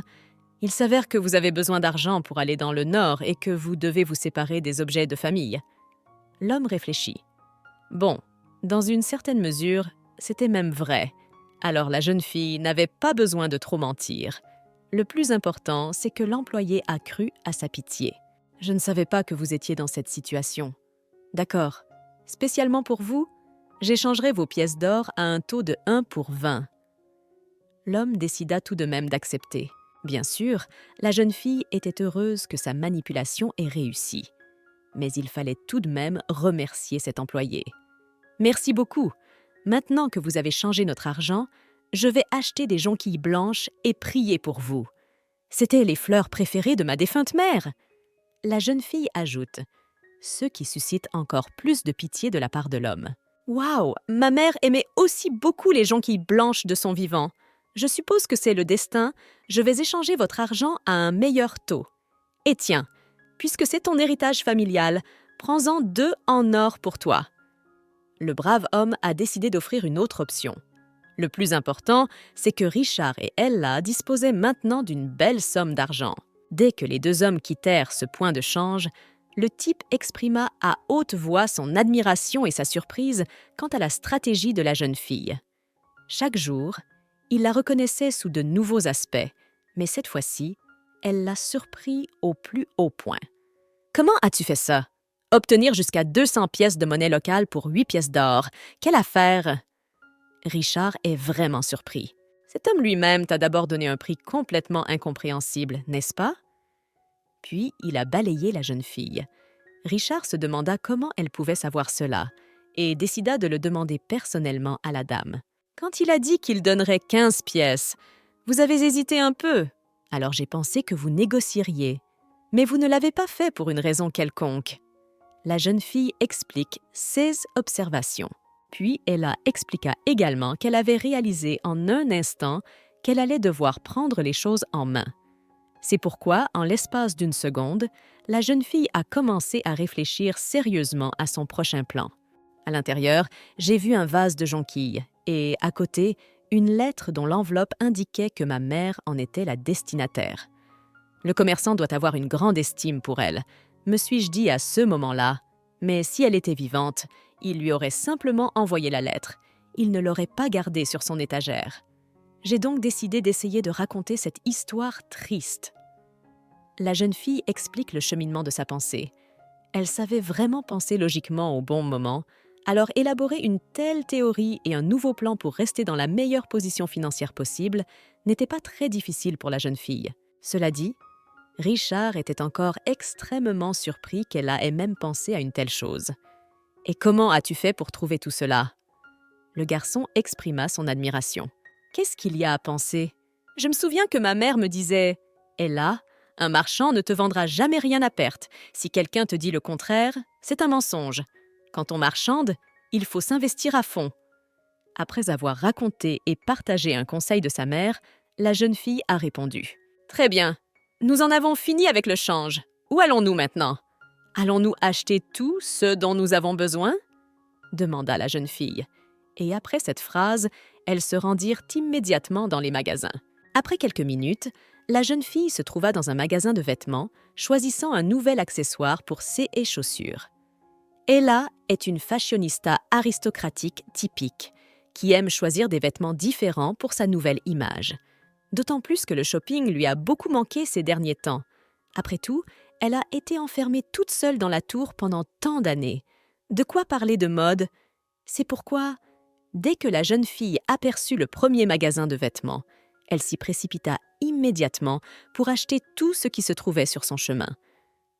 Speaker 1: Il s'avère que vous avez besoin d'argent pour aller dans le Nord et que vous devez vous séparer des objets de famille. » L'homme réfléchit. Bon, dans une certaine mesure, c'était même vrai. Alors la jeune fille n'avait pas besoin de trop mentir. Le plus important, c'est que l'employé a cru à sa pitié. « Je ne savais pas que vous étiez dans cette situation. D'accord. Spécialement pour vous, j'échangerai vos pièces d'or à un taux de 1 pour 20. » L'homme décida tout de même d'accepter. Bien sûr, la jeune fille était heureuse que sa manipulation ait réussi. Mais il fallait tout de même remercier cet employé. « Merci beaucoup. Maintenant que vous avez changé notre argent, je vais acheter des jonquilles blanches et prier pour vous. C'étaient les fleurs préférées de ma défunte mère. » La jeune fille ajoute, ce qui suscite encore plus de pitié de la part de l'homme. « Waouh, ma mère aimait aussi beaucoup les jonquilles blanches de son vivant. Je suppose que c'est le destin, je vais échanger votre argent à un meilleur taux. Et tiens, puisque c'est ton héritage familial, prends-en 2 en or pour toi. » Le brave homme a décidé d'offrir une autre option. Le plus important, c'est que Richard et Ella disposaient maintenant d'une belle somme d'argent. Dès que les 2 hommes quittèrent ce point de change, le type exprima à haute voix son admiration et sa surprise quant à la stratégie de la jeune fille. Chaque jour, il la reconnaissait sous de nouveaux aspects, mais cette fois-ci, elle l'a surpris au plus haut point. « Comment as-tu fait ça? Obtenir jusqu'à 200 pièces de monnaie locale pour 8 pièces d'or. Quelle affaire! » Richard est vraiment surpris. Cet homme lui-même t'a d'abord donné un prix complètement incompréhensible, n'est-ce pas? Puis il a balayé la jeune fille. Richard se demanda comment elle pouvait savoir cela et décida de le demander personnellement à la dame. Quand il a dit qu'il donnerait 15 pièces, vous avez hésité un peu. Alors j'ai pensé que vous négocieriez. Mais vous ne l'avez pas fait pour une raison quelconque. La jeune fille explique ses observations. Puis Ella expliqua également qu'elle avait réalisé en un instant qu'elle allait devoir prendre les choses en main. C'est pourquoi, en l'espace d'1 seconde, la jeune fille a commencé à réfléchir sérieusement à son prochain plan. À l'intérieur, j'ai vu un vase de jonquilles et, à côté, une lettre dont l'enveloppe indiquait que ma mère en était la destinataire. Le commerçant doit avoir une grande estime pour elle, me suis-je dit à ce moment-là, mais si elle était vivante, il lui aurait simplement envoyé la lettre. Il ne l'aurait pas gardée sur son étagère. J'ai donc décidé d'essayer de raconter cette histoire triste. La jeune fille explique le cheminement de sa pensée. Elle savait vraiment penser logiquement au bon moment, alors élaborer une telle théorie et un nouveau plan pour rester dans la meilleure position financière possible n'était pas très difficile pour la jeune fille. Cela dit, Richard était encore extrêmement surpris qu'elle ait même pensé à une telle chose. « Et comment as-tu fait pour trouver tout cela ?» Le garçon exprima son admiration. « Qu'est-ce qu'il y a à penser? Je me souviens que ma mère me disait « Ella, un marchand ne te vendra jamais rien à perte. Si quelqu'un te dit le contraire, c'est un mensonge. Quand on marchande, il faut s'investir à fond. » Après avoir raconté et partagé un conseil de sa mère, la jeune fille a répondu. « Très bien, nous en avons fini avec le change. Où allons-nous maintenant? Allons-nous acheter tout ce dont nous avons besoin ?» demanda la jeune fille. Et après cette phrase, elles se rendirent immédiatement dans les magasins. Après quelques minutes, la jeune fille se trouva dans un magasin de vêtements, choisissant un nouvel accessoire pour ses et chaussures. Ella est une fashionista aristocratique typique, qui aime choisir des vêtements différents pour sa nouvelle image. D'autant plus que le shopping lui a beaucoup manqué ces derniers temps. Après tout, elle a été enfermée toute seule dans la tour pendant tant d'années. De quoi parler de mode? C'est pourquoi, dès que la jeune fille aperçut le premier magasin de vêtements, elle s'y précipita immédiatement pour acheter tout ce qui se trouvait sur son chemin.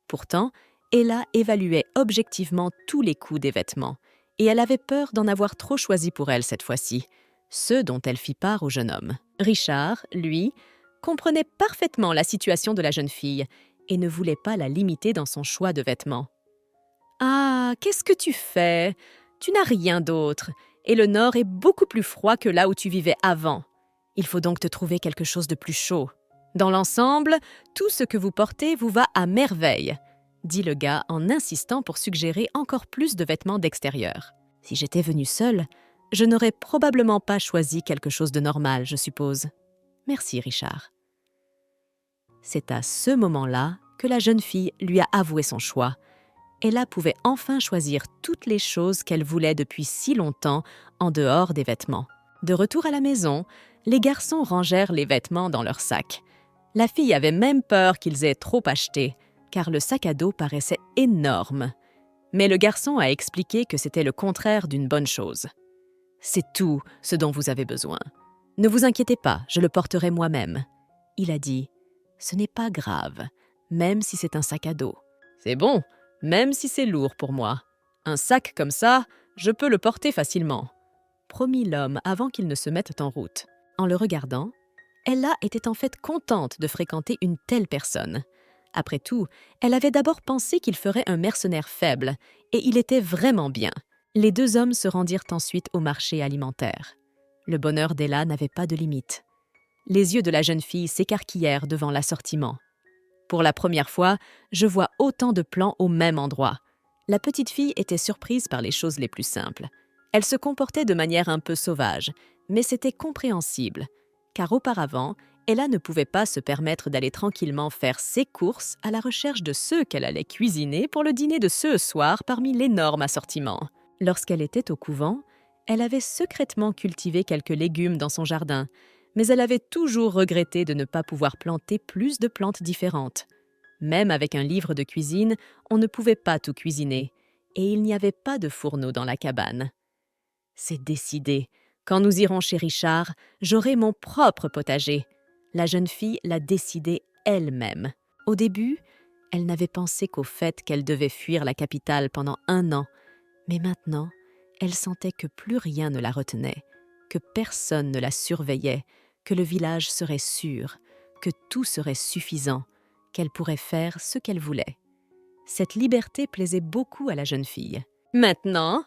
Speaker 1: Pourtant, Ella évaluait objectivement tous les coûts des vêtements, et elle avait peur d'en avoir trop choisi pour elle cette fois-ci, ceux dont elle fit part au jeune homme. Richard, lui, comprenait parfaitement la situation de la jeune fille et ne voulait pas la limiter dans son choix de vêtements. « Ah, qu'est-ce que tu fais? Tu n'as rien d'autre, et le nord est beaucoup plus froid que là où tu vivais avant. Il faut donc te trouver quelque chose de plus chaud. Dans l'ensemble, tout ce que vous portez vous va à merveille, » dit le gars en insistant pour suggérer encore plus de vêtements d'extérieur. « Si j'étais venue seule, je n'aurais probablement pas choisi quelque chose de normal, je suppose. Merci, Richard. » C'est à ce moment-là que la jeune fille lui a avoué son choix. Ella pouvait enfin choisir toutes les choses qu'elle voulait depuis si longtemps en dehors des vêtements. De retour à la maison, les garçons rangèrent les vêtements dans leurs sacs. La fille avait même peur qu'ils aient trop acheté, car le sac à dos paraissait énorme. Mais le garçon a expliqué que c'était le contraire d'une bonne chose. « C'est tout ce dont vous avez besoin. Ne vous inquiétez pas, je le porterai moi-même. » Il a dit « Ce n'est pas grave, même si c'est un sac à dos. »« C'est bon, même si c'est lourd pour moi. Un sac comme ça, je peux le porter facilement. » promit l'homme avant qu'il ne se mette en route. En le regardant, Ella était en fait contente de fréquenter une telle personne. Après tout, elle avait d'abord pensé qu'il ferait un mercenaire faible, et il était vraiment bien. Les deux hommes se rendirent ensuite au marché alimentaire. Le bonheur d'Ella n'avait pas de limite. Les yeux de la jeune fille s'écarquillèrent devant l'assortiment. Pour la première fois, je vois autant de plans au même endroit. La petite fille était surprise par les choses les plus simples. Elle se comportait de manière un peu sauvage, mais c'était compréhensible, car auparavant, Ella ne pouvait pas se permettre d'aller tranquillement faire ses courses à la recherche de ceux qu'elle allait cuisiner pour le dîner de ce soir parmi l'énorme assortiment. Lorsqu'elle était au couvent, elle avait secrètement cultivé quelques légumes dans son jardin, mais elle avait toujours regretté de ne pas pouvoir planter plus de plantes différentes. Même avec un livre de cuisine, on ne pouvait pas tout cuisiner, et il n'y avait pas de fourneau dans la cabane. « C'est décidé. Quand nous irons chez Richard, j'aurai mon propre potager. » La jeune fille l'a décidé elle-même. Au début, elle n'avait pensé qu'au fait qu'elle devait fuir la capitale pendant 1 an. Mais maintenant, elle sentait que plus rien ne la retenait, que personne ne la surveillait, que le village serait sûr, que tout serait suffisant, qu'elle pourrait faire ce qu'elle voulait. Cette liberté plaisait beaucoup à la jeune fille. Maintenant,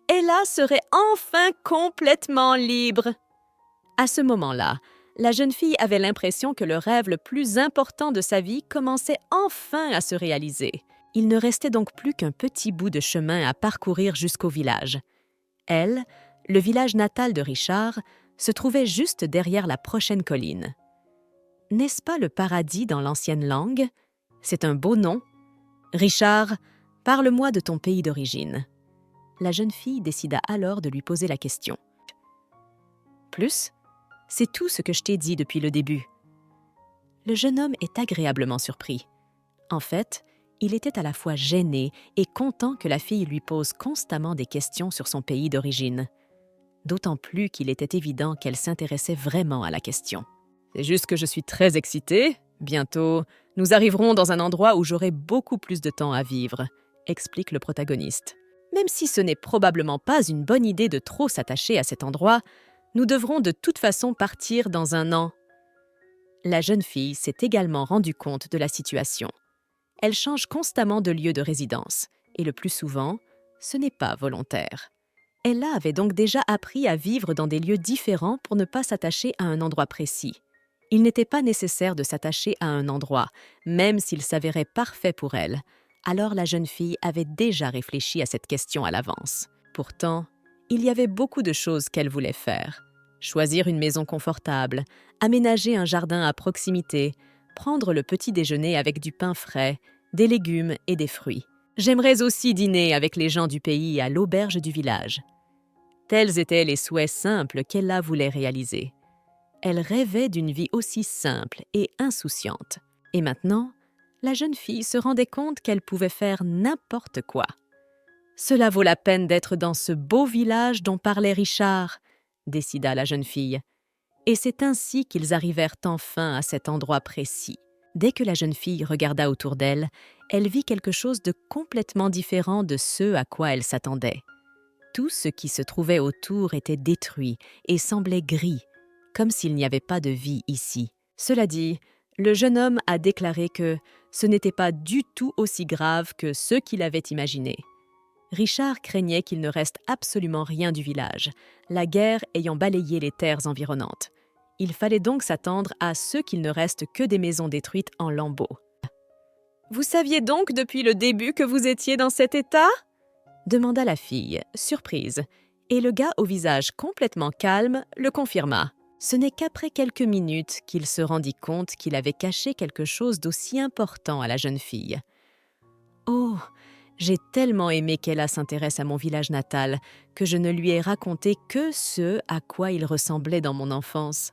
Speaker 1: Ella serait enfin complètement libre. À ce moment-là, la jeune fille avait l'impression que le rêve le plus important de sa vie commençait enfin à se réaliser. Il ne restait donc plus qu'un petit bout de chemin à parcourir jusqu'au village. Elle, le village natal de Richard, se trouvait juste derrière la prochaine colline. N'est-ce pas le paradis dans l'ancienne langue? C'est un beau nom. Richard, parle-moi de ton pays d'origine. La jeune fille décida alors de lui poser la question. Plus, c'est tout ce que je t'ai dit depuis le début. Le jeune homme est agréablement surpris. En fait, il était à la fois gêné et content que la fille lui pose constamment des questions sur son pays d'origine. D'autant plus qu'il était évident qu'elle s'intéressait vraiment à la question. « C'est juste que je suis très excitée. Bientôt, nous arriverons dans un endroit où j'aurai beaucoup plus de temps à vivre », explique le protagoniste. « Même si ce n'est probablement pas une bonne idée de trop s'attacher à cet endroit, nous devrons de toute façon partir dans 1 an. » La jeune fille s'est également rendue compte de la situation. Elle change constamment de lieu de résidence, et le plus souvent, ce n'est pas volontaire. Ella avait donc déjà appris à vivre dans des lieux différents pour ne pas s'attacher à un endroit précis. Il n'était pas nécessaire de s'attacher à un endroit, même s'il s'avérait parfait pour elle. Alors la jeune fille avait déjà réfléchi à cette question à l'avance. Pourtant, il y avait beaucoup de choses qu'elle voulait faire. Choisir une maison confortable, aménager un jardin à proximité, prendre le petit déjeuner avec du pain frais, des légumes et des fruits. J'aimerais aussi dîner avec les gens du pays à l'auberge du village. Tels étaient les souhaits simples qu'Ella voulait réaliser. Elle rêvait d'une vie aussi simple et insouciante. Et maintenant, la jeune fille se rendait compte qu'elle pouvait faire n'importe quoi. Cela vaut la peine d'être dans ce beau village dont parlait Richard, décida la jeune fille. Et c'est ainsi qu'ils arrivèrent enfin à cet endroit précis. Dès que la jeune fille regarda autour d'elle, elle vit quelque chose de complètement différent de ce à quoi elle s'attendait. Tout ce qui se trouvait autour était détruit et semblait gris, comme s'il n'y avait pas de vie ici. Cela dit, le jeune homme a déclaré que ce n'était pas du tout aussi grave que ce qu'il avait imaginé. Richard craignait qu'il ne reste absolument rien du village, la guerre ayant balayé les terres environnantes. Il fallait donc s'attendre à ce qu'il ne reste que des maisons détruites en lambeaux. « Vous saviez donc depuis le début que vous étiez dans cet état ?» demanda la fille, surprise, et le gars au visage complètement calme le confirma. Ce n'est qu'après quelques minutes qu'il se rendit compte qu'il avait caché quelque chose d'aussi important à la jeune fille. « Oh, j'ai tellement aimé qu'Ella s'intéresse à mon village natal que je ne lui ai raconté que ce à quoi il ressemblait dans mon enfance. »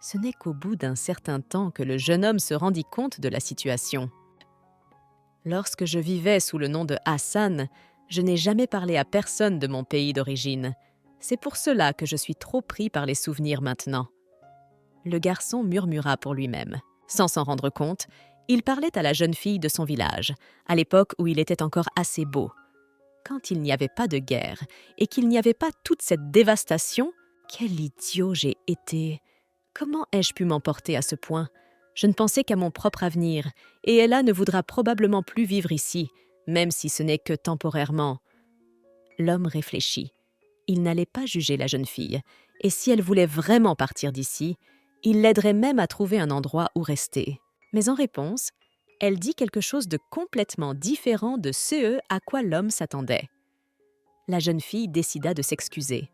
Speaker 1: Ce n'est qu'au bout d'un certain temps que le jeune homme se rendit compte de la situation. « Lorsque je vivais sous le nom de Hassan, je n'ai jamais parlé à personne de mon pays d'origine. C'est pour cela que je suis trop pris par les souvenirs maintenant. » Le garçon murmura pour lui-même. Sans s'en rendre compte, il parlait à la jeune fille de son village, à l'époque où il était encore assez beau. Quand il n'y avait pas de guerre et qu'il n'y avait pas toute cette dévastation, quel idiot j'ai été! Comment ai-je pu m'emporter à ce point? Je ne pensais qu'à mon propre avenir, et Ella ne voudra probablement plus vivre ici, même si ce n'est que temporairement. L'homme réfléchit. Il n'allait pas juger la jeune fille, et si elle voulait vraiment partir d'ici, il l'aiderait même à trouver un endroit où rester. Mais en réponse, elle dit quelque chose de complètement différent de ce à quoi l'homme s'attendait. La jeune fille décida de s'excuser.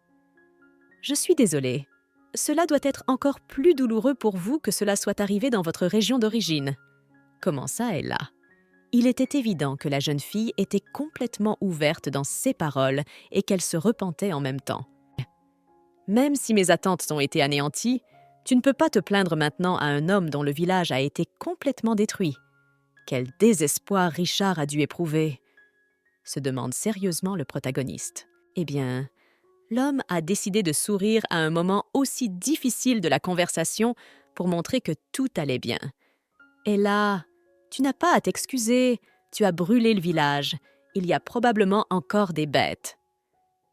Speaker 1: « Je suis désolée. Cela doit être encore plus douloureux pour vous que cela soit arrivé dans votre région d'origine. » Commença Ella. Il était évident que la jeune fille était complètement ouverte dans ses paroles et qu'elle se repentait en même temps. « Même si mes attentes ont été anéanties, tu ne peux pas te plaindre maintenant à un homme dont le village a été complètement détruit. Quel désespoir Richard a dû éprouver !» se demande sérieusement le protagoniste. Eh bien, l'homme a décidé de sourire à un moment aussi difficile de la conversation pour montrer que tout allait bien. « Et là, tu n'as pas à t'excuser, tu as brûlé le village. Il y a probablement encore des bêtes. »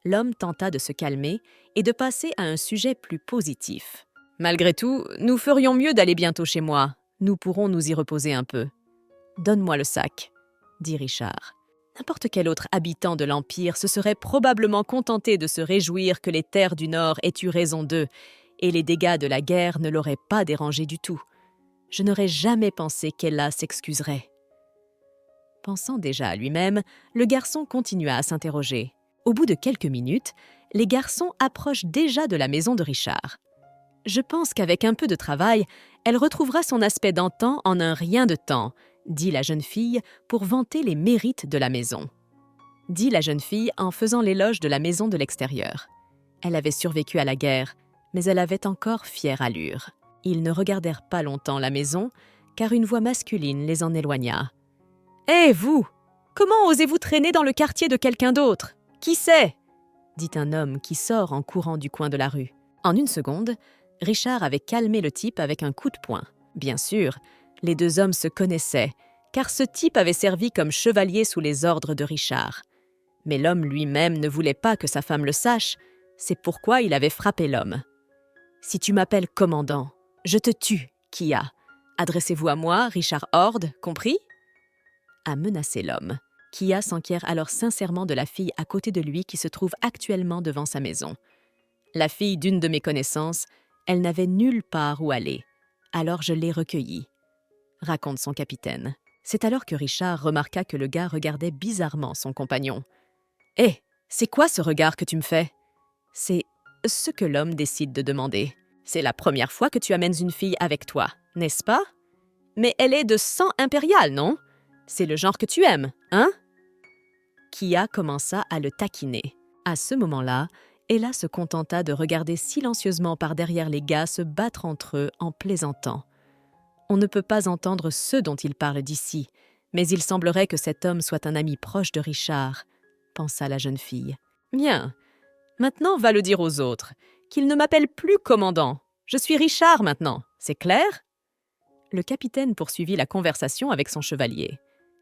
Speaker 1: L'homme tenta de se calmer et de passer à un sujet plus positif. « Malgré tout, nous ferions mieux d'aller bientôt chez moi. Nous pourrons nous y reposer un peu. »« Donne-moi le sac, » dit Richard. N'importe quel autre habitant de l'Empire se serait probablement contenté de se réjouir que les terres du Nord aient eu raison d'eux, et les dégâts de la guerre ne l'auraient pas dérangé du tout. Je n'aurais jamais pensé qu'Ella s'excuserait. Pensant déjà à lui-même, le garçon continua à s'interroger. Au bout de quelques minutes, les garçons approchent déjà de la maison de Richard. Je pense qu'avec un peu de travail, elle retrouvera son aspect d'antan en un rien de temps, dit la jeune fille pour vanter les mérites de la maison. Dit la jeune fille en faisant l'éloge de la maison de l'extérieur. Elle avait survécu à la guerre, mais elle avait encore fière allure. Ils ne regardèrent pas longtemps la maison, car une voix masculine les en éloigna. « Hé, vous! Comment osez-vous traîner dans le quartier de quelqu'un d'autre? Qui c'est ?» dit un homme qui sort en courant du coin de la rue. En une seconde, Richard avait calmé le type avec un coup de poing. Bien sûr, les deux hommes se connaissaient, car ce type avait servi comme chevalier sous les ordres de Richard. Mais l'homme lui-même ne voulait pas que sa femme le sache, c'est pourquoi il avait frappé l'homme. « Si tu m'appelles commandant, je te tue, Kia. Adressez-vous à moi, Richard Horde, compris ?» a menacé l'homme. Kia s'enquiert alors sincèrement de la fille à côté de lui qui se trouve actuellement devant sa maison. La fille d'une de mes connaissances, elle n'avait nulle part où aller. Alors je l'ai recueillie, raconte son capitaine. C'est alors que Richard remarqua que le gars regardait bizarrement son compagnon. « Hé, c'est quoi ce regard que tu me fais ?» C'est ce que l'homme décide de demander. « C'est la première fois que tu amènes une fille avec toi, n'est-ce pas? Mais elle est de sang impérial, non? C'est le genre que tu aimes, hein ?» Kia commença à le taquiner. À ce moment-là, Ella se contenta de regarder silencieusement par derrière les gars se battre entre eux en plaisantant. On ne peut pas entendre ceux dont ils parlent d'ici, mais il semblerait que cet homme soit un ami proche de Richard, pensa la jeune fille. Bien, maintenant va le dire aux autres, qu'ils ne m'appellent plus commandant. Je suis Richard maintenant, c'est clair? Le capitaine poursuivit la conversation avec son chevalier.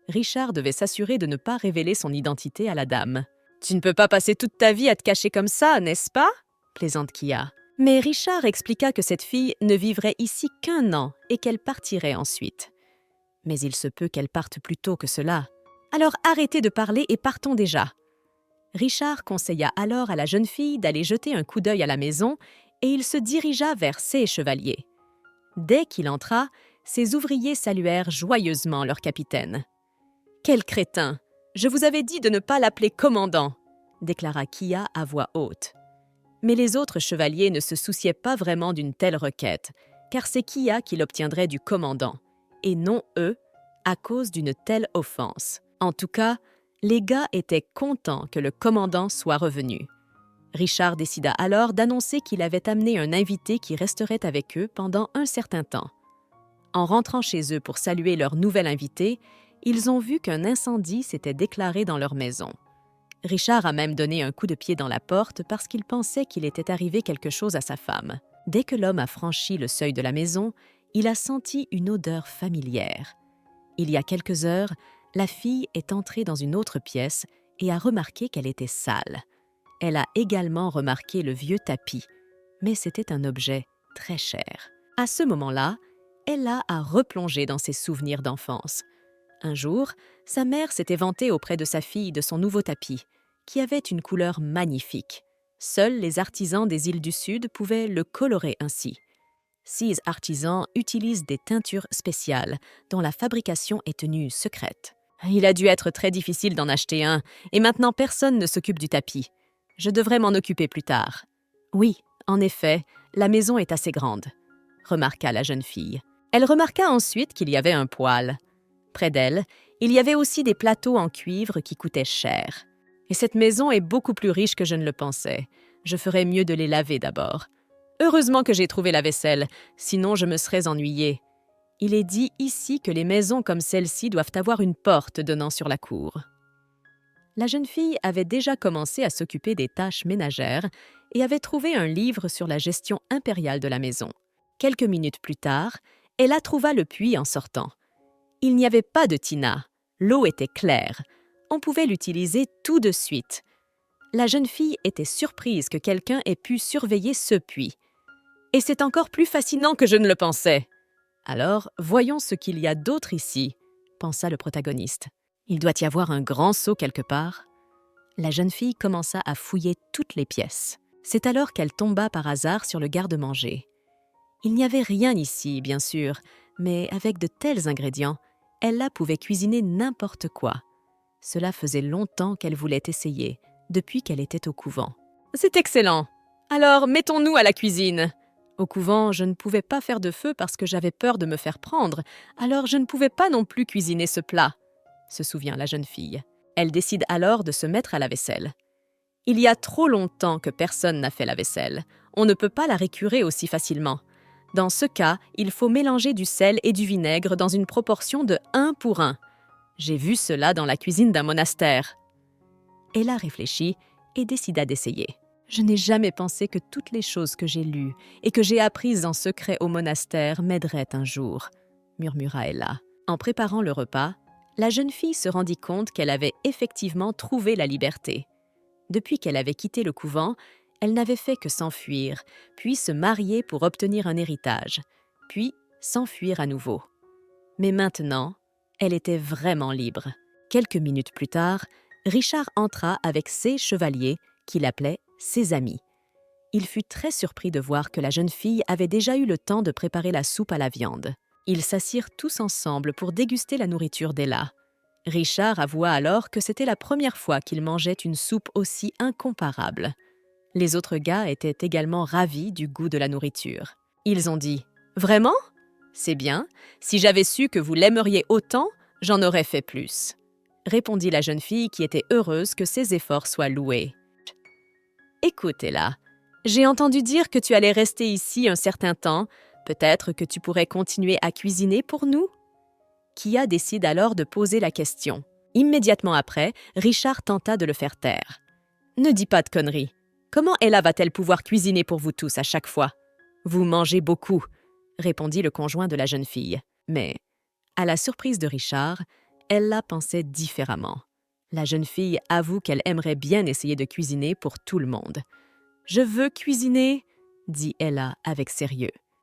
Speaker 1: Richard devait s'assurer de ne pas révéler son identité à la dame. « Tu ne peux pas passer toute ta vie à te cacher comme ça, n'est-ce pas ?» plaisante Kia. Mais Richard expliqua que cette fille ne vivrait ici qu'1 an et qu'elle partirait ensuite. Mais il se peut qu'elle parte plus tôt que cela. Alors arrêtez de parler et partons déjà. Richard conseilla alors à la jeune fille d'aller jeter un coup d'œil à la maison et il se dirigea vers ses chevaliers. Dès qu'il entra, ses ouvriers saluèrent joyeusement leur capitaine. « Quel crétin! Je vous avais dit de ne pas l'appeler commandant !» déclara Kia à voix haute. Mais les autres chevaliers ne se souciaient pas vraiment d'une telle requête, car c'est Kia qui l'obtiendrait du commandant, et non eux, à cause d'une telle offense. En tout cas, les gars étaient contents que le commandant soit revenu. Richard décida alors d'annoncer qu'il avait amené un invité qui resterait avec eux pendant un certain temps. En rentrant chez eux pour saluer leur nouvel invité, ils ont vu qu'un incendie s'était déclaré dans leur maison. Richard a même donné un coup de pied dans la porte parce qu'il pensait qu'il était arrivé quelque chose à sa femme. Dès que l'homme a franchi le seuil de la maison, il a senti une odeur familière. Il y a quelques heures, la fille est entrée dans une autre pièce et a remarqué qu'elle était sale. Elle a également remarqué le vieux tapis, mais c'était un objet très cher. À ce moment-là, Ella a replongé dans ses souvenirs d'enfance. Un jour, sa mère s'était vantée auprès de sa fille de son nouveau tapis, qui avait une couleur magnifique. Seuls les artisans des îles du Sud pouvaient le colorer ainsi. Ces artisans utilisent des teintures spéciales, dont la fabrication est tenue secrète. Il a dû être très difficile d'en acheter un, et maintenant personne ne s'occupe du tapis. Je devrais m'en occuper plus tard. Oui, en effet, la maison est assez grande, remarqua la jeune fille. Elle remarqua ensuite qu'il y avait un poêle. Près d'elle, il y avait aussi des plateaux en cuivre qui coûtaient cher. Et cette maison est beaucoup plus riche que je ne le pensais. Je ferais mieux de les laver d'abord. Heureusement que j'ai trouvé la vaisselle, sinon je me serais ennuyée. Il est dit ici que les maisons comme celle-ci doivent avoir une porte donnant sur la cour. La jeune fille avait déjà commencé à s'occuper des tâches ménagères et avait trouvé un livre sur la gestion impériale de la maison. Quelques minutes plus tard, elle trouva le puits en sortant. Il n'y avait pas de tina. L'eau était claire. On pouvait l'utiliser tout de suite. La jeune fille était surprise que quelqu'un ait pu surveiller ce puits. Et c'est encore plus fascinant que je ne le pensais. Alors, voyons ce qu'il y a d'autre ici, pensa le protagoniste. Il doit y avoir un grand seau quelque part. La jeune fille commença à fouiller toutes les pièces. C'est alors qu'elle tomba par hasard sur le garde-manger. Il n'y avait rien ici, bien sûr, mais avec de tels ingrédients, Ella pouvait cuisiner n'importe quoi. Cela faisait longtemps qu'elle voulait essayer, depuis qu'elle était au couvent. « C'est excellent! Alors, mettons-nous à la cuisine !» Au couvent, je ne pouvais pas faire de feu parce que j'avais peur de me faire prendre, alors je ne pouvais pas non plus cuisiner ce plat, se souvient la jeune fille. Elle décide alors de se mettre à la vaisselle. Il y a trop longtemps que personne n'a fait la vaisselle. On ne peut pas la récurer aussi facilement. Dans ce cas, il faut mélanger du sel et du vinaigre dans une proportion de 1 pour 1. J'ai vu cela dans la cuisine d'un monastère. Ella réfléchit et décida d'essayer. Je n'ai jamais pensé que toutes les choses que j'ai lues et que j'ai apprises en secret au monastère m'aideraient un jour, murmura Ella. En préparant le repas, La jeune fille se rendit compte qu'elle avait effectivement trouvé la liberté. Depuis qu'elle avait quitté le couvent, elle n'avait fait que s'enfuir, puis se marier pour obtenir un héritage, puis s'enfuir à nouveau. Mais maintenant, elle était vraiment libre. Quelques minutes plus tard, Richard entra avec ses chevaliers, qu'il appelait ses amis. Il fut très surpris de voir que la jeune fille avait déjà eu le temps de préparer la soupe à la viande. Ils s'assirent tous ensemble pour déguster la nourriture d'Ella. Richard avoua alors que c'était la première fois qu'il mangeait une soupe aussi incomparable. Les autres gars étaient également ravis du goût de la nourriture. Ils ont dit « Vraiment ? C'est bien. Si j'avais su que vous l'aimeriez autant, j'en aurais fait plus. » répondit la jeune fille qui était heureuse que ses efforts soient loués. « Écoute, Ella, j'ai entendu dire que tu allais rester ici un certain temps. Peut-être que tu pourrais continuer à cuisiner pour nous ?» Kia décide alors de poser la question. Immédiatement après, Richard tenta de le faire taire. « Ne dis pas de conneries. Comment Ella va-t-elle pouvoir cuisiner pour vous tous à chaque fois ? Vous mangez beaucoup, » répondit le conjoint de la jeune fille. Mais, à la surprise de Richard, Ella pensait différemment. La jeune fille avoue qu'elle aimerait bien essayer de cuisiner pour tout le monde. « Je veux cuisiner, » dit Ella avec sérieux.